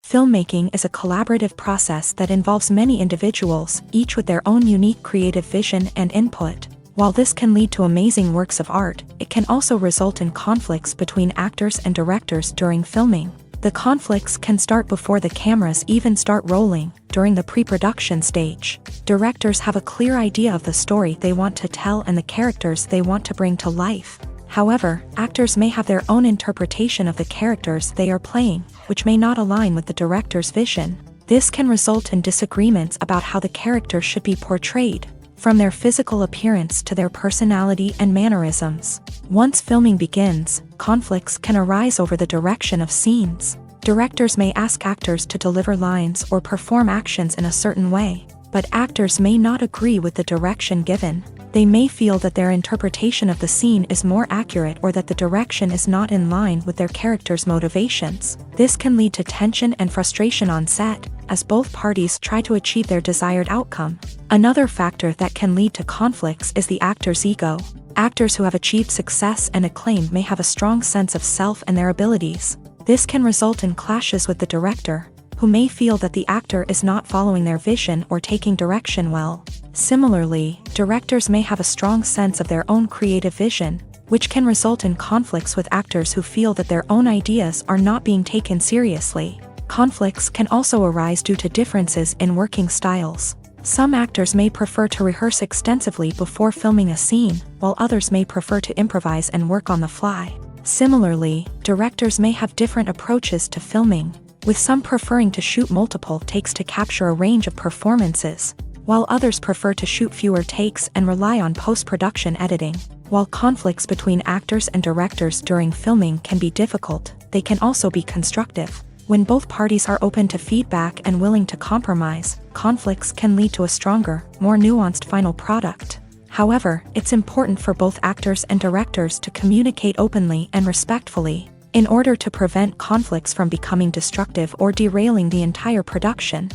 Filmmaking is a collaborative process that involves many individuals, each with their own unique creative vision and input. While this can lead to amazing works of art, it can also result in conflicts between actors and directors during filming. The conflicts can start before the cameras even start rolling, during the pre-production stage. Directors have a clear idea of the story they want to tell and the characters they want to bring to life. However, actors may have their own interpretation of the characters they are playing, which may not align with the director's vision. This can result in disagreements about how the character should be portrayed, from their physical appearance to their personality and mannerisms. Once filming begins, conflicts can arise over the direction of scenes. Directors may ask actors to deliver lines or perform actions in a certain way, but actors may not agree with the direction given. They may feel that their interpretation of the scene is more accurate or that the direction is not in line with their character's motivations. This can lead to tension and frustration on set, as both parties try to achieve their desired outcome. Another factor that can lead to conflicts is the actor's ego. Actors who have achieved success and acclaim may have a strong sense of self and their abilities. This can result in clashes with the director, who may feel that the actor is not following their vision or taking direction well. Similarly, directors may have a strong sense of their own creative vision, which can result in conflicts with actors who feel that their own ideas are not being taken seriously. Conflicts can also arise due to differences in working styles. Some actors may prefer to rehearse extensively before filming a scene, while others may prefer to improvise and work on the fly. Similarly, directors may have different approaches to filming, with some preferring to shoot multiple takes to capture a range of performances, while others prefer to shoot fewer takes and rely on post-production editing. While conflicts between actors and directors during filming can be difficult, they can also be constructive. When both parties are open to feedback and willing to compromise, conflicts can lead to a stronger, more nuanced final product. However, it's important for both actors and directors to communicate openly and respectfully, in order to prevent conflicts from becoming destructive or derailing the entire production.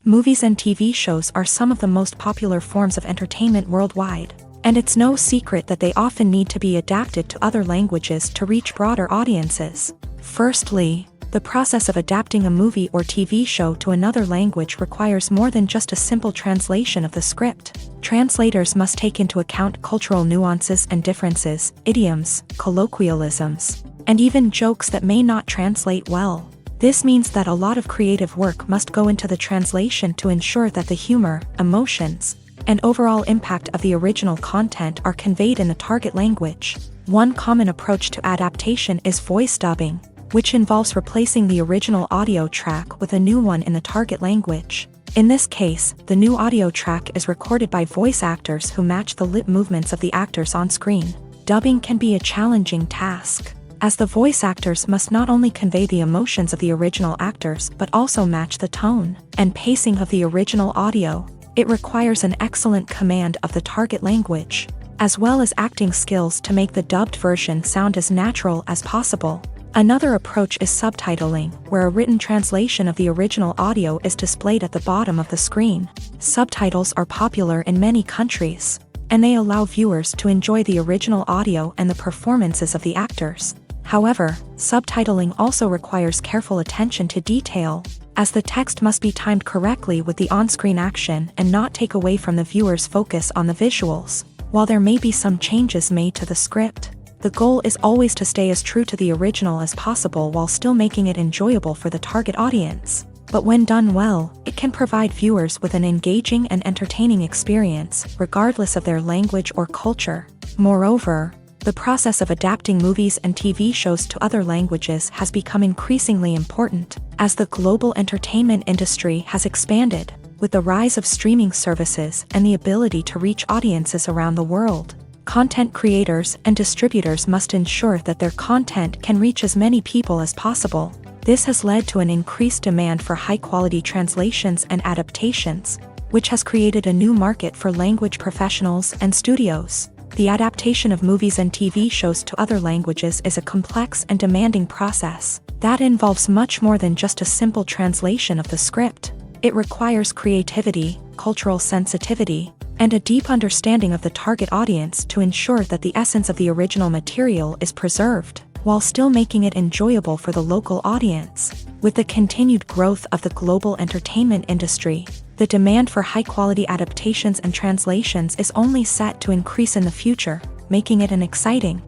Movies and TV shows are some of the most popular forms of entertainment worldwide, and it's no secret that they often need to be adapted to other languages to reach broader audiences. Firstly, The process of adapting a movie or TV show to another language requires more than just a simple translation of the script. Translators must take into account cultural nuances and differences, idioms, colloquialisms, and even jokes that may not translate well. This means that a lot of creative work must go into the translation to ensure that the humor, emotions, and overall impact of the original content are conveyed in the target language. One common approach to adaptation is voice dubbing, which involves replacing the original audio track with a new one in the target language. In this case, the new audio track is recorded by voice actors who match the lip movements of the actors on screen. Dubbing can be a challenging task, as the voice actors must not only convey the emotions of the original actors but also match the tone and pacing of the original audio. It requires an excellent command of the target language, as well as acting skills to make the dubbed version sound as natural as possible. Another approach is subtitling, where a written translation of the original audio is displayed at the bottom of the screen. Subtitles are popular in many countries, and they allow viewers to enjoy the original audio and the performances of the actors. However, subtitling also requires careful attention to detail, as the text must be timed correctly with the on-screen action and not take away from the viewer's focus on the visuals. While there may be some changes made to the script, the goal is always to stay as true to the original as possible while still making it enjoyable for the target audience. But when done well, it can provide viewers with an engaging and entertaining experience, regardless of their language or culture. Moreover, the process of adapting movies and TV shows to other languages has become increasingly important, as the global entertainment industry has expanded, with the rise of streaming services and the ability to reach audiences around the world. Content creators and distributors must ensure that their content can reach as many people as possible. This has led to an increased demand for high-quality translations and adaptations, which has created a new market for language professionals and studios. The adaptation of movies and TV shows to other languages is a complex and demanding process that involves much more than just a simple translation of the script. It requires creativity, cultural sensitivity, and a deep understanding of the target audience to ensure that the essence of the original material is preserved, while still making it enjoyable for the local audience. With the continued growth of the global entertainment industry, the demand for high-quality adaptations and translations is only set to increase in the future, making it an exciting.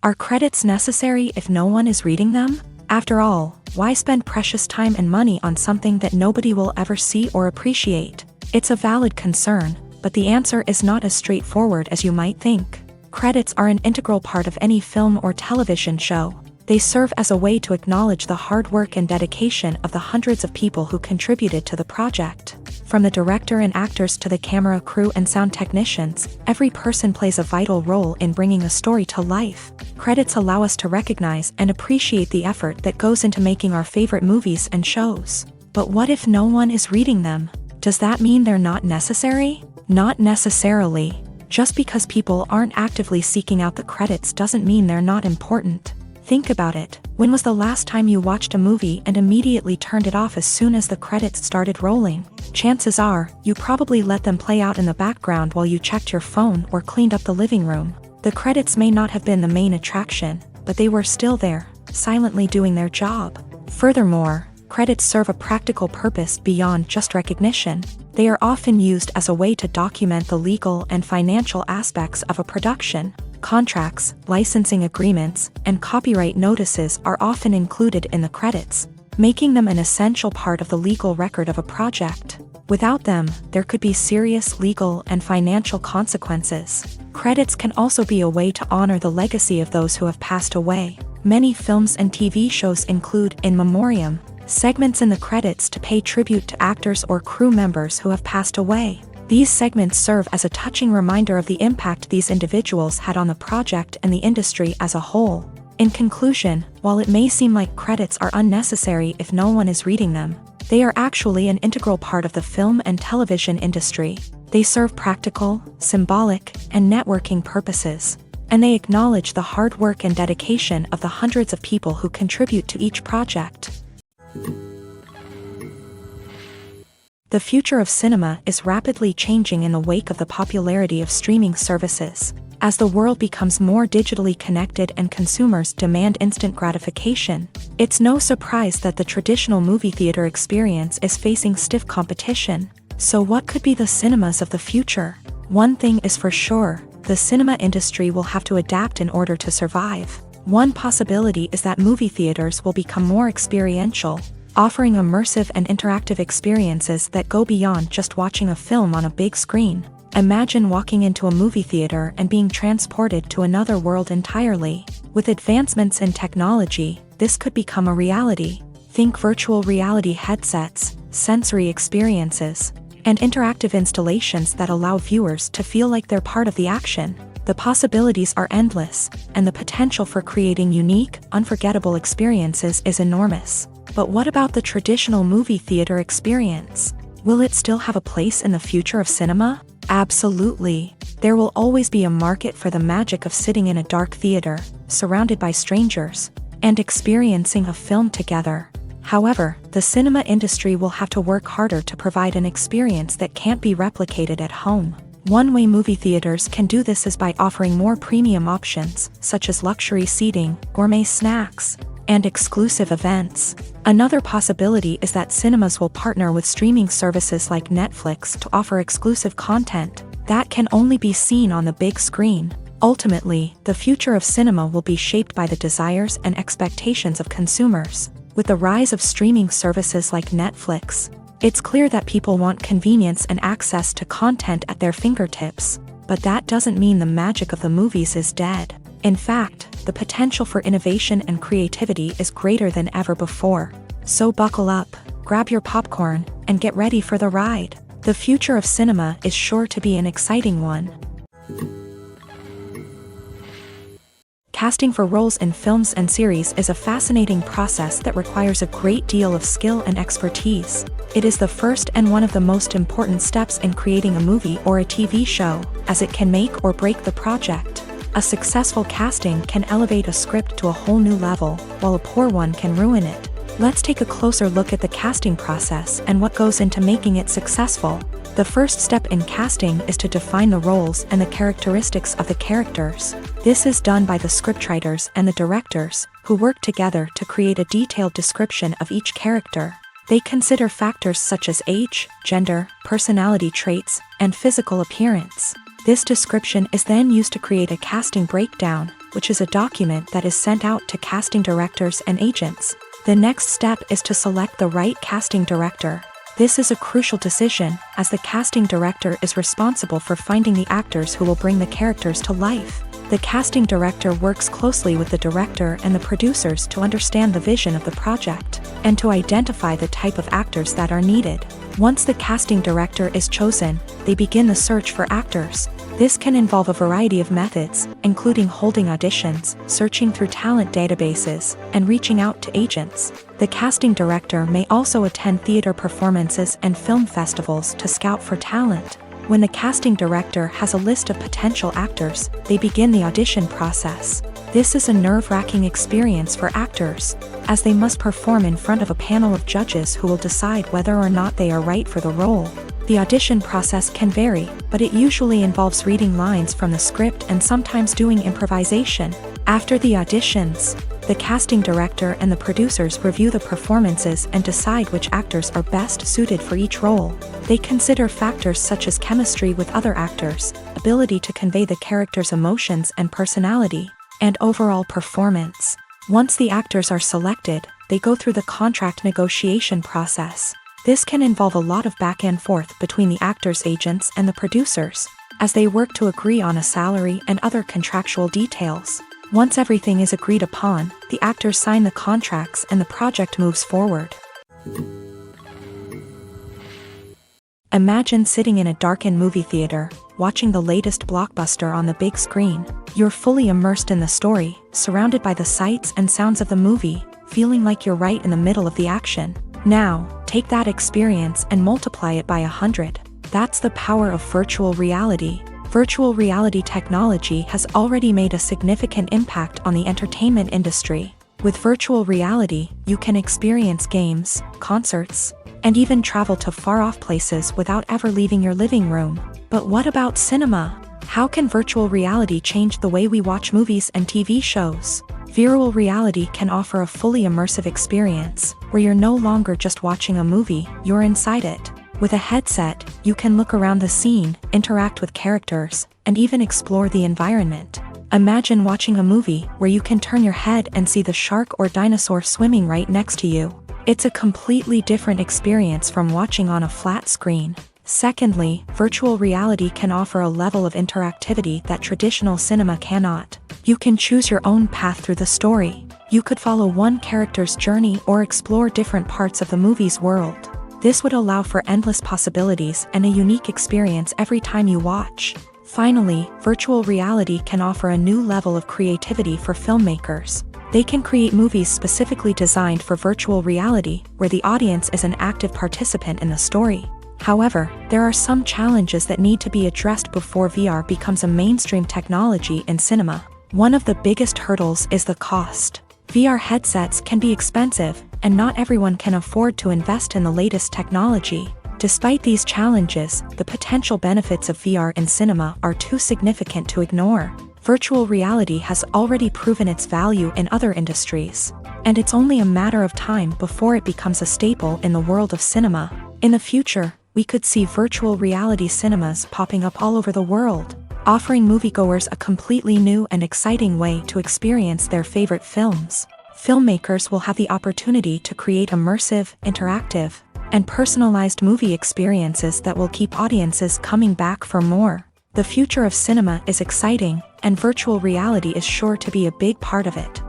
Are credits necessary if no one is reading them? After all, why spend precious time and money on something that nobody will ever see or appreciate? It's a valid concern, but the answer is not as straightforward as you might think. Credits are an integral part of any film or television show. They serve as a way to acknowledge the hard work and dedication of the hundreds of people who contributed to the project. From the director and actors to the camera crew and sound technicians, every person plays a vital role in bringing a story to life. Credits allow us to recognize and appreciate the effort that goes into making our favorite movies and shows. But what if no one is reading them? Does that mean they're not necessary? Not necessarily. Just because people aren't actively seeking out the credits doesn't mean they're not important. Think about it. When was the last time you watched a movie and immediately turned it off as soon as the credits started rolling? Chances are, you probably let them play out in the background while you checked your phone or cleaned up the living room. The credits may not have been the main attraction, but they were still there, silently doing their job. Furthermore, credits serve a practical purpose beyond just recognition. They are often used as a way to document the legal and financial aspects of a production. Contracts, licensing agreements, and copyright notices are often included in the credits, making them an essential part of the legal record of a project. Without them, there could be serious legal and financial consequences. Credits can also be a way to honor the legacy of those who have passed away. Many films and TV shows include in memoriam segments in the credits to pay tribute to actors or crew members who have passed away. These segments serve as a touching reminder of the impact these individuals had on the project and the industry as a whole. In conclusion, while it may seem like credits are unnecessary if no one is reading them, they are actually an integral part of the film and television industry. They serve practical, symbolic, and networking purposes, and they acknowledge the hard work and dedication of the hundreds of people who contribute to each project. The future of cinema is rapidly changing in the wake of the popularity of streaming services. As the world becomes more digitally connected and consumers demand instant gratification, it's no surprise that the traditional movie theater experience is facing stiff competition. So what could be the cinemas of the future? One thing is for sure, the cinema industry will have to adapt in order to survive. One possibility is that movie theaters will become more experiential, offering immersive and interactive experiences that go beyond just watching a film on a big screen. Imagine walking into a movie theater and being transported to another world entirely. With advancements in technology, this could become a reality. Think virtual reality headsets, sensory experiences, and interactive installations that allow viewers to feel like they're part of the action. The possibilities are endless, and the potential for creating unique, unforgettable experiences is enormous. But what about the traditional movie theater experience? Will it still have a place in the future of cinema? Absolutely. There will always be a market for the magic of sitting in a dark theater, surrounded by strangers, and experiencing a film together. However, the cinema industry will have to work harder to provide an experience that can't be replicated at home. One way movie theaters can do this is by offering more premium options, such as luxury seating, gourmet snacks, and exclusive events. Another possibility is that cinemas will partner with streaming services like Netflix to offer exclusive content that can only be seen on the big screen. Ultimately, the future of cinema will be shaped by the desires and expectations of consumers. With the rise of streaming services like Netflix, it's clear that people want convenience and access to content at their fingertips. But that doesn't mean the magic of the movies is dead. In fact, the potential for innovation and creativity is greater than ever before. So buckle up, grab your popcorn, and get ready for the ride. The future of cinema is sure to be an exciting one. Casting for roles in films and series is a fascinating process that requires a great deal of skill and expertise. It is the first and one of the most important steps in creating a movie or a TV show, as it can make or break the project. A successful casting can elevate a script to a whole new level, while a poor one can ruin it. Let's take a closer look at the casting process and what goes into making it successful. The first step in casting is to define the roles and the characteristics of the characters. This is done by the scriptwriters and the directors, who work together to create a detailed description of each character. They consider factors such as age, gender, personality traits, and physical appearance. This description is then used to create a casting breakdown, which is a document that is sent out to casting directors and agents. The next step is to select the right casting director. This is a crucial decision, as the casting director is responsible for finding the actors who will bring the characters to life. The casting director works closely with the director and the producers to understand the vision of the project, and to identify the type of actors that are needed. Once the casting director is chosen, they begin the search for actors. This can involve a variety of methods, including holding auditions, searching through talent databases, and reaching out to agents. The casting director may also attend theater performances and film festivals to scout for talent. When the casting director has a list of potential actors, they begin the audition process. This is a nerve-wracking experience for actors, as they must perform in front of a panel of judges who will decide whether or not they are right for the role. The audition process can vary, but it usually involves reading lines from the script and sometimes doing improvisation. After the auditions, the casting director and the producers review the performances and decide which actors are best suited for each role. They consider factors such as chemistry with other actors, ability to convey the character's emotions and personality, and overall performance. Once the actors are selected, they go through the contract negotiation process. This can involve a lot of back and forth between the actors' agents and the producers, as they work to agree on a salary and other contractual details. Once everything is agreed upon, the actors sign the contracts and the project moves forward. Imagine sitting in a darkened movie theater, watching the latest blockbuster on the big screen. You're fully immersed in the story, surrounded by the sights and sounds of the movie, feeling like you're right in the middle of the action. Now, take that experience and multiply it by 100. That's the power of virtual reality. Virtual reality technology has already made a significant impact on the entertainment industry. With virtual reality, you can experience games, concerts, and even travel to far-off places without ever leaving your living room. But what about cinema? How can virtual reality change the way we watch movies and TV shows? Virtual reality can offer a fully immersive experience, where you're no longer just watching a movie, you're inside it. With a headset, you can look around the scene, interact with characters, and even explore the environment. Imagine watching a movie where you can turn your head and see the shark or dinosaur swimming right next to you. It's a completely different experience from watching on a flat screen. Secondly, virtual reality can offer a level of interactivity that traditional cinema cannot. You can choose your own path through the story. You could follow one character's journey or explore different parts of the movie's world. This would allow for endless possibilities and a unique experience every time you watch. Finally, virtual reality can offer a new level of creativity for filmmakers. They can create movies specifically designed for virtual reality, where the audience is an active participant in the story. However, there are some challenges that need to be addressed before VR becomes a mainstream technology in cinema. One of the biggest hurdles is the cost. VR headsets can be expensive, and not everyone can afford to invest in the latest technology. Despite these challenges, the potential benefits of VR in cinema are too significant to ignore. Virtual reality has already proven its value in other industries, and it's only a matter of time before it becomes a staple in the world of cinema. In the future, we could see virtual reality cinemas popping up all over the world, offering moviegoers a completely new and exciting way to experience their favorite films. Filmmakers will have the opportunity to create immersive, interactive, and personalized movie experiences that will keep audiences coming back for more. The future of cinema is exciting, and virtual reality is sure to be a big part of it.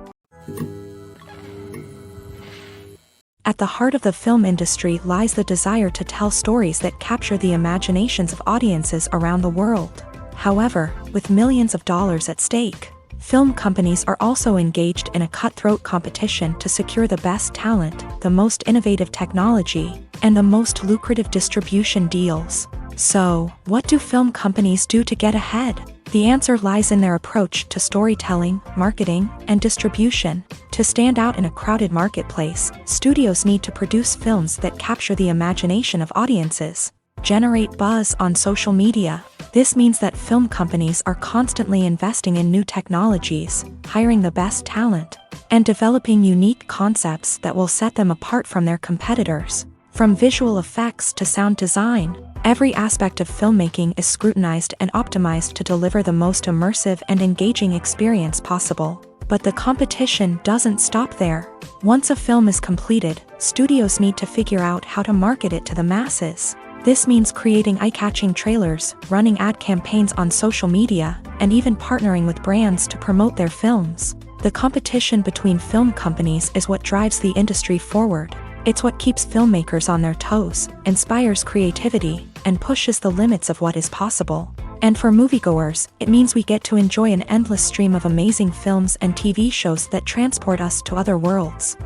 At the heart of the film industry lies the desire to tell stories that capture the imaginations of audiences around the world. However, with millions of dollars at stake, film companies are also engaged in a cutthroat competition to secure the best talent, the most innovative technology, and the most lucrative distribution deals. So, what do film companies do to get ahead? The answer lies in their approach to storytelling, marketing, and distribution. To stand out in a crowded marketplace, studios need to produce films that capture the imagination of audiences, generate buzz on social media. This means that film companies are constantly investing in new technologies, hiring the best talent, and developing unique concepts that will set them apart from their competitors. From visual effects to sound design, every aspect of filmmaking is scrutinized and optimized to deliver the most immersive and engaging experience possible. But the competition doesn't stop there. Once a film is completed, studios need to figure out how to market it to the masses. This means creating eye-catching trailers, running ad campaigns on social media, and even partnering with brands to promote their films. The competition between film companies is what drives the industry forward. It's what keeps filmmakers on their toes, inspires creativity, and pushes the limits of what is possible. And for moviegoers, it means we get to enjoy an endless stream of amazing films and TV shows that transport us to other worlds.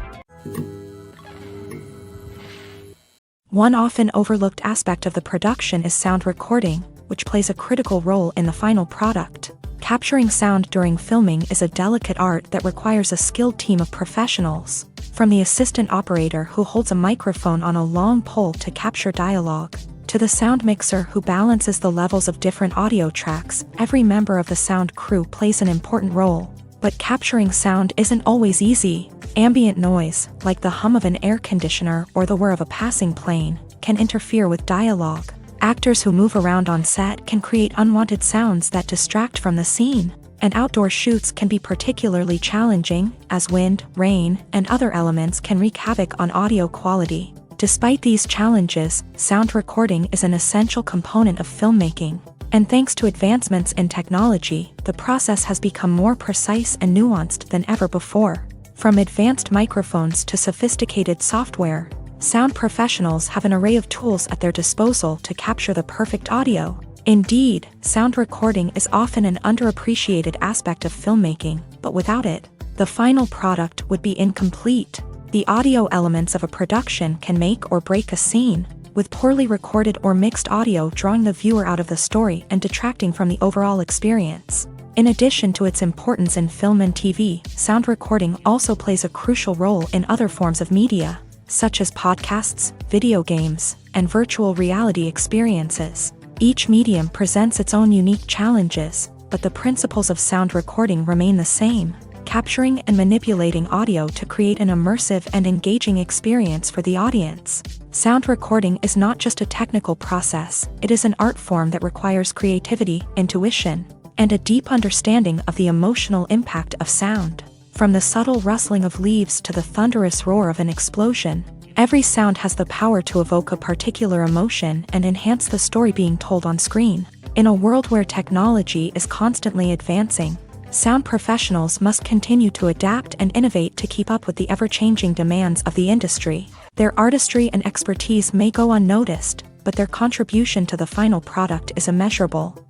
One often overlooked aspect of the production is sound recording, which plays a critical role in the final product. Capturing sound during filming is a delicate art that requires a skilled team of professionals. From the assistant operator who holds a microphone on a long pole to capture dialogue, to the sound mixer who balances the levels of different audio tracks, every member of the sound crew plays an important role. But capturing sound isn't always easy. Ambient noise, like the hum of an air conditioner or the whir of a passing plane, can interfere with dialogue. Actors who move around on set can create unwanted sounds that distract from the scene. And outdoor shoots can be particularly challenging, as wind, rain, and other elements can wreak havoc on audio quality. Despite these challenges, sound recording is an essential component of filmmaking. And thanks to advancements in technology, the process has become more precise and nuanced than ever before. From advanced microphones to sophisticated software, sound professionals have an array of tools at their disposal to capture the perfect audio. Indeed, sound recording is often an underappreciated aspect of filmmaking, but without it, the final product would be incomplete. The audio elements of a production can make or break a scene, with poorly recorded or mixed audio drawing the viewer out of the story and detracting from the overall experience. In addition to its importance in film and TV, sound recording also plays a crucial role in other forms of media, such as podcasts, video games, and virtual reality experiences. Each medium presents its own unique challenges, but the principles of sound recording remain the same, capturing and manipulating audio to create an immersive and engaging experience for the audience. Sound recording is not just a technical process, it is an art form that requires creativity, intuition, and a deep understanding of the emotional impact of sound. From the subtle rustling of leaves to the thunderous roar of an explosion, every sound has the power to evoke a particular emotion and enhance the story being told on screen. In a world where technology is constantly advancing, sound professionals must continue to adapt and innovate to keep up with the ever-changing demands of the industry. Their artistry and expertise may go unnoticed, but their contribution to the final product is immeasurable.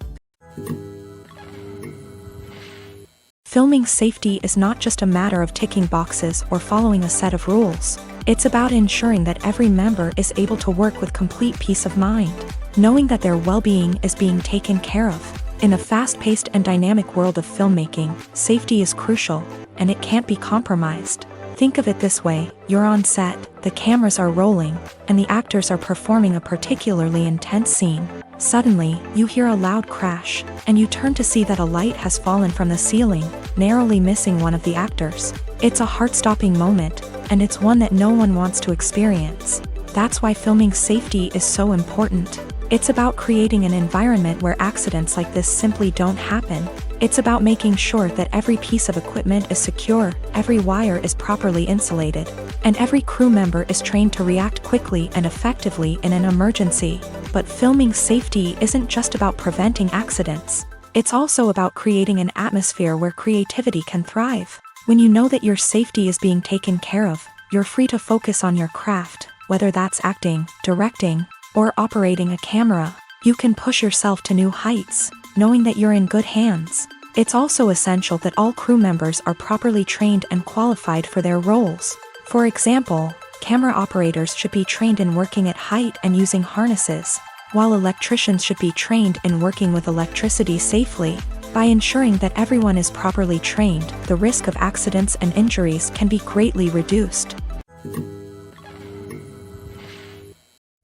Filming safety is not just a matter of ticking boxes or following a set of rules. It's about ensuring that every member is able to work with complete peace of mind, knowing that their well-being is being taken care of. In a fast-paced and dynamic world of filmmaking, safety is crucial, and it can't be compromised. Think of it this way: you're on set, the cameras are rolling, and the actors are performing a particularly intense scene. Suddenly, you hear a loud crash, and you turn to see that a light has fallen from the ceiling, narrowly missing one of the actors. It's a heart-stopping moment, and it's one that no one wants to experience. That's why filming safety is so important. It's about creating an environment where accidents like this simply don't happen. It's about making sure that every piece of equipment is secure, every wire is properly insulated, and every crew member is trained to react quickly and effectively in an emergency. But filming safety isn't just about preventing accidents. It's also about creating an atmosphere where creativity can thrive. When you know that your safety is being taken care of, you're free to focus on your craft, whether that's acting, directing, or operating a camera. You can push yourself to new heights, knowing that you're in good hands. It's also essential that all crew members are properly trained and qualified for their roles. For example, camera operators should be trained in working at height and using harnesses, while electricians should be trained in working with electricity safely. By ensuring that everyone is properly trained, the risk of accidents and injuries can be greatly reduced.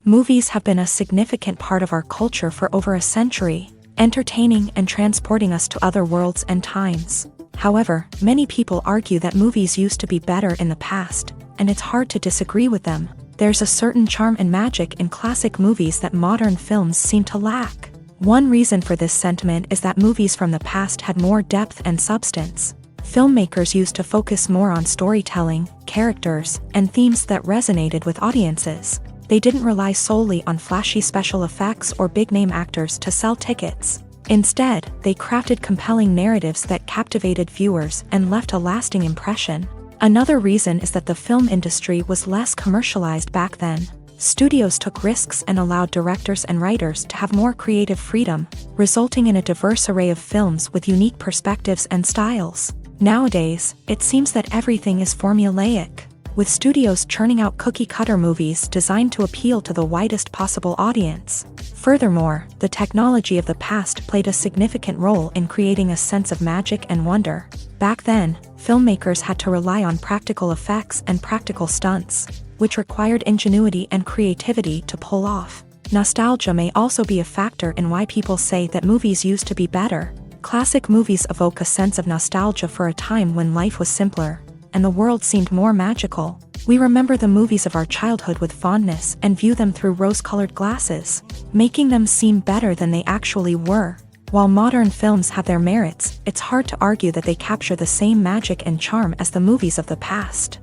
Movies have been a significant part of our culture for over a century, entertaining and transporting us to other worlds and times. However, many people argue that movies used to be better in the past, and it's hard to disagree with them. There's a certain charm and magic in classic movies that modern films seem to lack. One reason for this sentiment is that movies from the past had more depth and substance. Filmmakers used to focus more on storytelling, characters, and themes that resonated with audiences. They didn't rely solely on flashy special effects or big-name actors to sell tickets. Instead, they crafted compelling narratives that captivated viewers and left a lasting impression. Another reason is that the film industry was less commercialized back then. Studios took risks and allowed directors and writers to have more creative freedom, resulting in a diverse array of films with unique perspectives and styles. Nowadays, it seems that everything is formulaic, with studios churning out cookie-cutter movies designed to appeal to the widest possible audience. Furthermore, the technology of the past played a significant role in creating a sense of magic and wonder. Back then, filmmakers had to rely on practical effects and practical stunts, which required ingenuity and creativity to pull off. Nostalgia may also be a factor in why people say that movies used to be better. Classic movies evoke a sense of nostalgia for a time when life was simpler, and the world seemed more magical. We remember the movies of our childhood with fondness and view them through rose-colored glasses, making them seem better than they actually were. While modern films have their merits, it's hard to argue that they capture the same magic and charm as the movies of the past.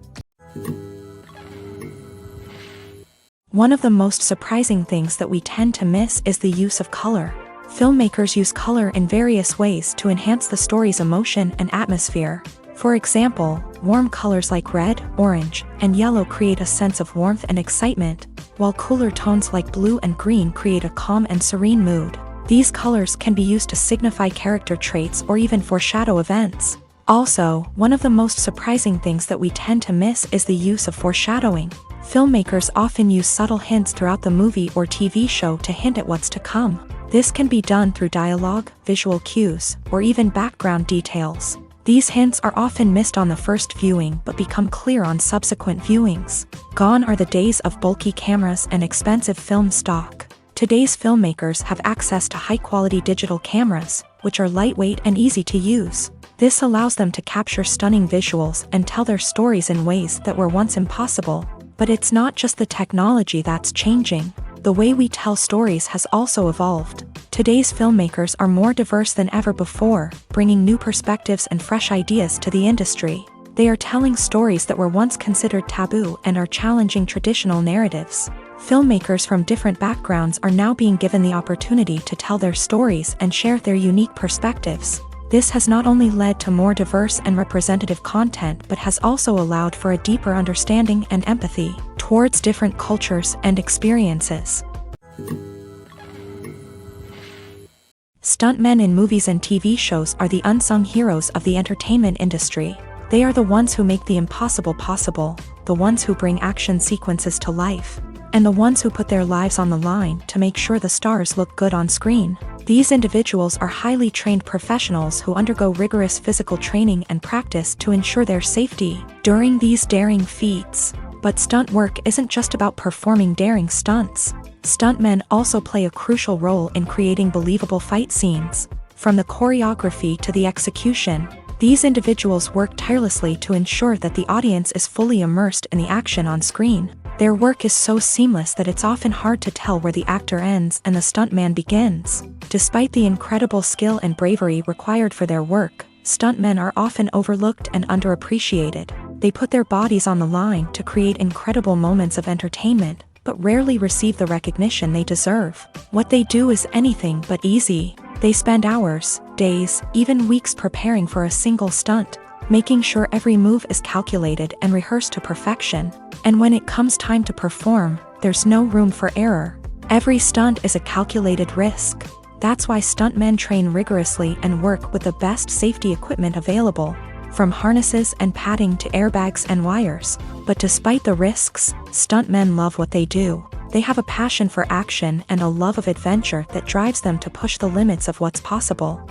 One of the most surprising things that we tend to miss is the use of color. Filmmakers use color in various ways to enhance the story's emotion and atmosphere. For example, warm colors like red, orange, and yellow create a sense of warmth and excitement, while cooler tones like blue and green create a calm and serene mood. These colors can be used to signify character traits or even foreshadow events. Also, one of the most surprising things that we tend to miss is the use of foreshadowing. Filmmakers often use subtle hints throughout the movie or TV show to hint at what's to come. This can be done through dialogue, visual cues, or even background details. These hints are often missed on the first viewing but become clear on subsequent viewings. Gone are the days of bulky cameras and expensive film stock. Today's filmmakers have access to high-quality digital cameras, which are lightweight and easy to use. This allows them to capture stunning visuals and tell their stories in ways that were once impossible. But it's not just the technology that's changing. The way we tell stories has also evolved. Today's filmmakers are more diverse than ever before, bringing new perspectives and fresh ideas to the industry. They are telling stories that were once considered taboo and are challenging traditional narratives. Filmmakers from different backgrounds are now being given the opportunity to tell their stories and share their unique perspectives. This has not only led to more diverse and representative content but has also allowed for a deeper understanding and empathy towards different cultures and experiences. Stuntmen in movies and TV shows are the unsung heroes of the entertainment industry. They are the ones who make the impossible possible, the ones who bring action sequences to life, and the ones who put their lives on the line to make sure the stars look good on screen. These individuals are highly trained professionals who undergo rigorous physical training and practice to ensure their safety during these daring feats. But stunt work isn't just about performing daring stunts. Stuntmen also play a crucial role in creating believable fight scenes. From the choreography to the execution, these individuals work tirelessly to ensure that the audience is fully immersed in the action on screen. Their work is so seamless that it's often hard to tell where the actor ends and the stuntman begins. Despite the incredible skill and bravery required for their work, stuntmen are often overlooked and underappreciated. They put their bodies on the line to create incredible moments of entertainment, but rarely receive the recognition they deserve. What they do is anything but easy. They spend hours, days, even weeks preparing for a single stunt, making sure every move is calculated and rehearsed to perfection. And when it comes time to perform, there's no room for error. Every stunt is a calculated risk. That's why stuntmen train rigorously and work with the best safety equipment available, from harnesses and padding to airbags and wires. But despite the risks, stuntmen love what they do. They have a passion for action and a love of adventure that drives them to push the limits of what's possible.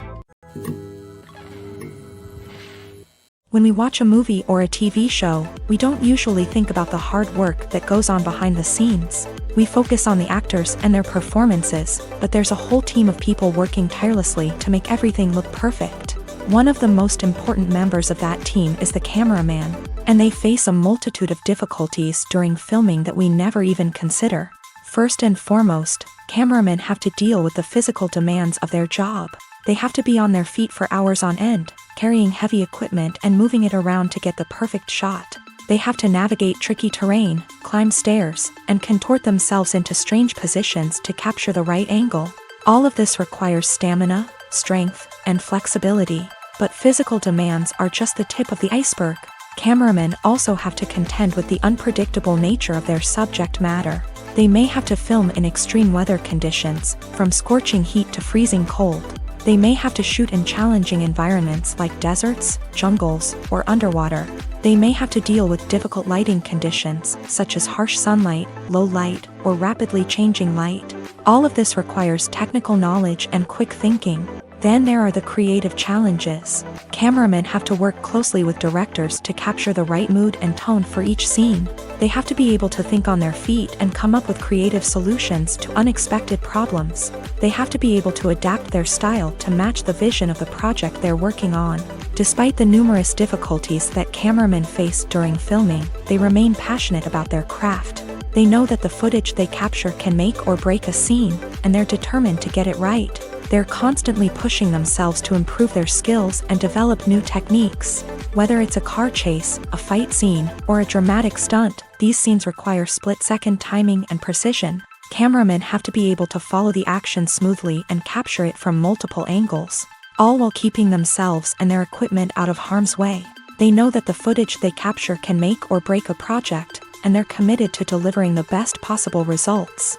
When we watch a movie or a TV show, we don't usually think about the hard work that goes on behind the scenes. We focus on the actors and their performances, but there's a whole team of people working tirelessly to make everything look perfect. One of the most important members of that team is the cameraman, and they face a multitude of difficulties during filming that we never even consider. First and foremost, cameramen have to deal with the physical demands of their job. They have to be on their feet for hours on end, carrying heavy equipment and moving it around to get the perfect shot. They have to navigate tricky terrain, climb stairs, and contort themselves into strange positions to capture the right angle. All of this requires stamina, strength, and flexibility. But physical demands are just the tip of the iceberg. Cameramen also have to contend with the unpredictable nature of their subject matter. They may have to film in extreme weather conditions, from scorching heat to freezing cold. They may have to shoot in challenging environments like deserts, jungles, or underwater. They may have to deal with difficult lighting conditions, such as harsh sunlight, low light, or rapidly changing light. All of this requires technical knowledge and quick thinking. Then there are the creative challenges. Cameramen have to work closely with directors to capture the right mood and tone for each scene. They have to be able to think on their feet and come up with creative solutions to unexpected problems. They have to be able to adapt their style to match the vision of the project they're working on. Despite the numerous difficulties that cameramen face during filming, they remain passionate about their craft. They know that the footage they capture can make or break a scene, and they're determined to get it right. They're constantly pushing themselves to improve their skills and develop new techniques. Whether it's a car chase, a fight scene, or a dramatic stunt, these scenes require split-second timing and precision. Cameramen have to be able to follow the action smoothly and capture it from multiple angles, all while keeping themselves and their equipment out of harm's way. They know that the footage they capture can make or break a project, and they're committed to delivering the best possible results.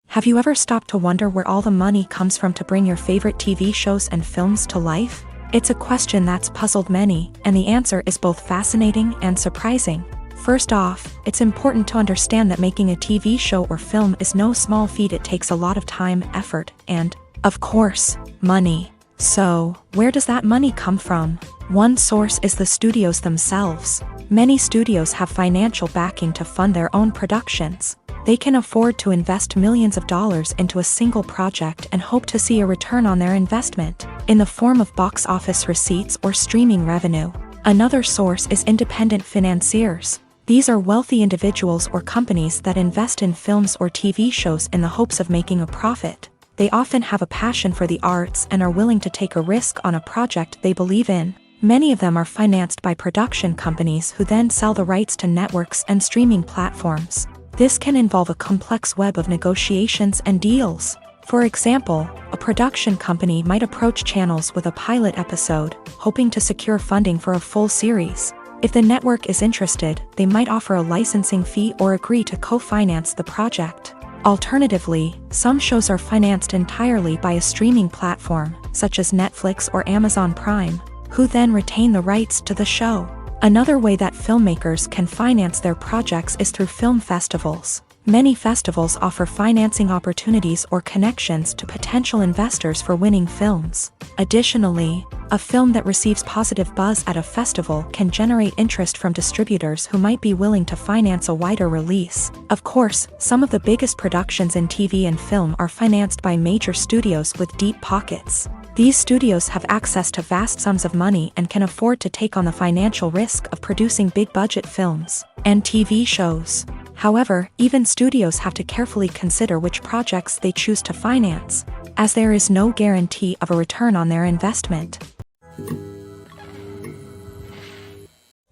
Have you ever stopped to wonder where all the money comes from to bring your favorite TV shows and films to life? It's a question that's puzzled many, and the answer is both fascinating and surprising. First off, it's important to understand that making a TV show or film is no small feat. It takes a lot of time, effort, and, of course, money. So, where does that money come from? One source is the studios themselves. Many studios have financial backing to fund their own productions. They can afford to invest millions of dollars into a single project and hope to see a return on their investment, in the form of box office receipts or streaming revenue. Another source is independent financiers. These are wealthy individuals or companies that invest in films or TV shows in the hopes of making a profit. They often have a passion for the arts and are willing to take a risk on a project they believe in. Many of them are financed by production companies who then sell the rights to networks and streaming platforms. This can involve a complex web of negotiations and deals. For example, a production company might approach channels with a pilot episode, hoping to secure funding for a full series. If the network is interested, they might offer a licensing fee or agree to co-finance the project. Alternatively, some shows are financed entirely by a streaming platform, such as Netflix or Amazon Prime, who then retain the rights to the show. Another way that filmmakers can finance their projects is through film festivals. Many festivals offer financing opportunities or connections to potential investors for winning films. Additionally, a film that receives positive buzz at a festival can generate interest from distributors who might be willing to finance a wider release. Of course, some of the biggest productions in TV and film are financed by major studios with deep pockets. These studios have access to vast sums of money and can afford to take on the financial risk of producing big-budget films and TV shows. However, even studios have to carefully consider which projects they choose to finance, as there is no guarantee of a return on their investment.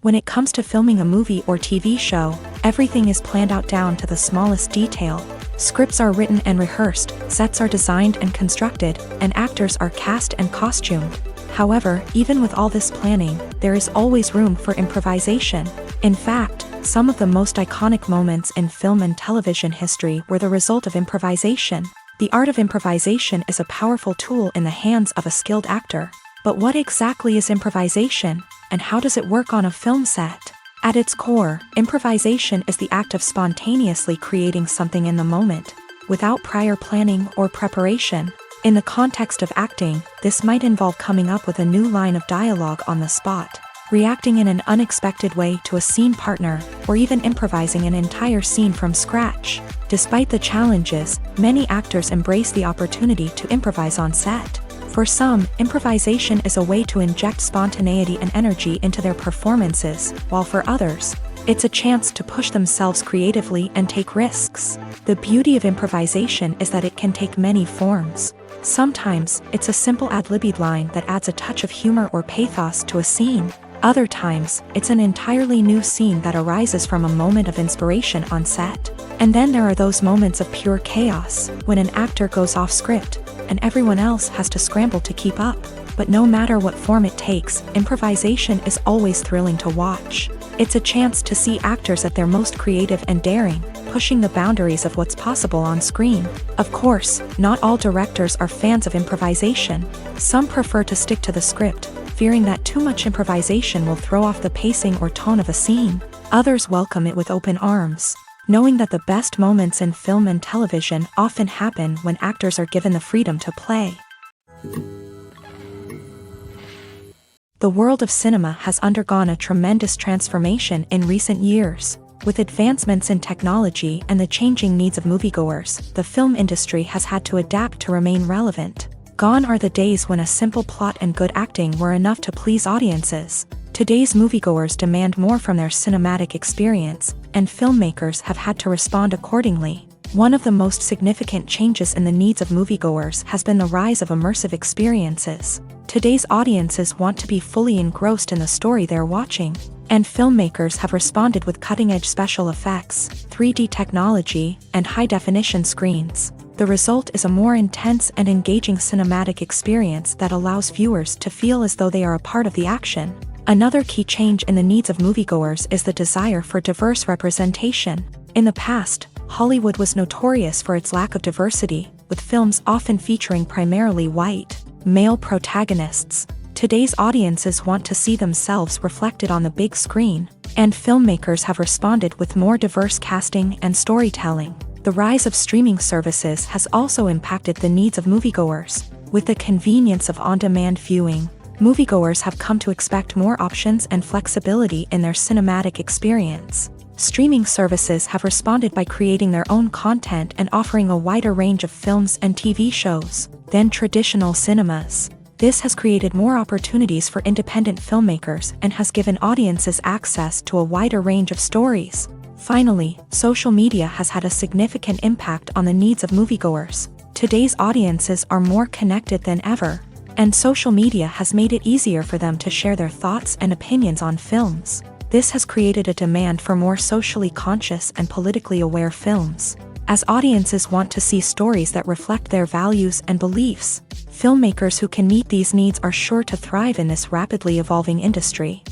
When it comes to filming a movie or TV show, everything is planned out down to the smallest detail. Scripts are written and rehearsed, sets are designed and constructed, and actors are cast and costumed. However, even with all this planning, there is always room for improvisation. In fact, some of the most iconic moments in film and television history were the result of improvisation. The art of improvisation is a powerful tool in the hands of a skilled actor. But what exactly is improvisation, and how does it work on a film set? At its core, improvisation is the act of spontaneously creating something in the moment, without prior planning or preparation. In the context of acting, this might involve coming up with a new line of dialogue on the spot, reacting in an unexpected way to a scene partner, or even improvising an entire scene from scratch. Despite the challenges, many actors embrace the opportunity to improvise on set. For some, improvisation is a way to inject spontaneity and energy into their performances, while for others, it's a chance to push themselves creatively and take risks. The beauty of improvisation is that it can take many forms. Sometimes, it's a simple ad-libbed line that adds a touch of humor or pathos to a scene. Other times, it's an entirely new scene that arises from a moment of inspiration on set. And then there are those moments of pure chaos, when an actor goes off script, and everyone else has to scramble to keep up. But no matter what form it takes, improvisation is always thrilling to watch. It's a chance to see actors at their most creative and daring, pushing the boundaries of what's possible on screen. Of course, not all directors are fans of improvisation. Some prefer to stick to the script, fearing that too much improvisation will throw off the pacing or tone of a scene. Others welcome it with open arms, knowing that the best moments in film and television often happen when actors are given the freedom to play. The world of cinema has undergone a tremendous transformation in recent years. With advancements in technology and the changing needs of moviegoers, the film industry has had to adapt to remain relevant. Gone are the days when a simple plot and good acting were enough to please audiences. Today's moviegoers demand more from their cinematic experience, and filmmakers have had to respond accordingly. One of the most significant changes in the needs of moviegoers has been the rise of immersive experiences. Today's audiences want to be fully engrossed in the story they're watching, and filmmakers have responded with cutting-edge special effects, 3D technology, and high-definition screens. The result is a more intense and engaging cinematic experience that allows viewers to feel as though they are a part of the action. Another key change in the needs of moviegoers is the desire for diverse representation. In the past, Hollywood was notorious for its lack of diversity, with films often featuring primarily white, male protagonists. Today's audiences want to see themselves reflected on the big screen, and filmmakers have responded with more diverse casting and storytelling. The rise of streaming services has also impacted the needs of moviegoers. With the convenience of on-demand viewing, moviegoers have come to expect more options and flexibility in their cinematic experience. Streaming services have responded by creating their own content and offering a wider range of films and TV shows than traditional cinemas. This has created more opportunities for independent filmmakers and has given audiences access to a wider range of stories. Finally, social media has had a significant impact on the needs of moviegoers. Today's audiences are more connected than ever, and social media has made it easier for them to share their thoughts and opinions on films. This has created a demand for more socially conscious and politically aware films. As audiences want to see stories that reflect their values and beliefs, filmmakers who can meet these needs are sure to thrive in this rapidly evolving industry.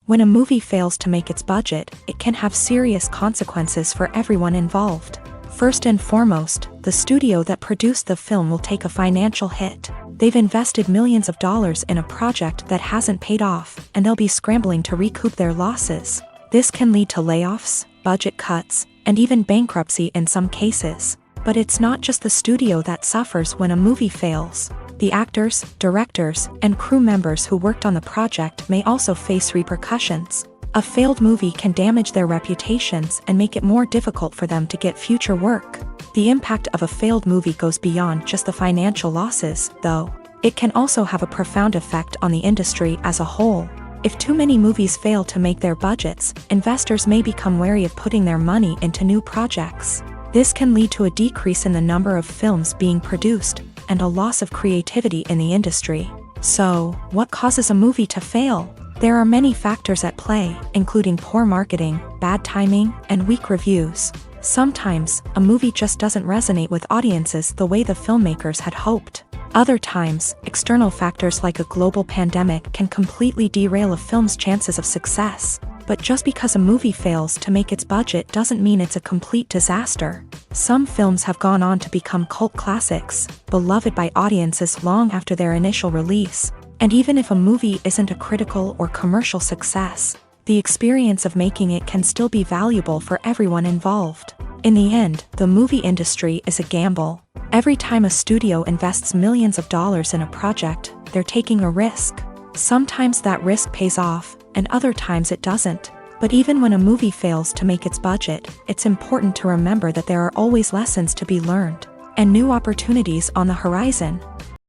When a movie fails to make its budget, it can have serious consequences for everyone involved. First and foremost, the studio that produced the film will take a financial hit. They've invested millions of dollars in a project that hasn't paid off, and they'll be scrambling to recoup their losses. This can lead to layoffs, budget cuts, and even bankruptcy in some cases. But it's not just the studio that suffers when a movie fails. The actors, directors, and crew members who worked on the project may also face repercussions. A failed movie can damage their reputations and make it more difficult for them to get future work. The impact of a failed movie goes beyond just the financial losses, though. It can also have a profound effect on the industry as a whole. If too many movies fail to make their budgets, investors may become wary of putting their money into new projects. This can lead to a decrease in the number of films being produced, and a loss of creativity in the industry. So, what causes a movie to fail? There are many factors at play, including poor marketing, bad timing, and weak reviews. Sometimes, a movie just doesn't resonate with audiences the way the filmmakers had hoped. Other times, external factors like a global pandemic can completely derail a film's chances of success. But just because a movie fails to make its budget doesn't mean it's a complete disaster. Some films have gone on to become cult classics, beloved by audiences long after their initial release. And even if a movie isn't a critical or commercial success, the experience of making it can still be valuable for everyone involved. In the end, the movie industry is a gamble. Every time a studio invests millions of dollars in a project, they're taking a risk. Sometimes that risk pays off, and other times it doesn't. But even when a movie fails to make its budget, it's important to remember that there are always lessons to be learned, and new opportunities on the horizon.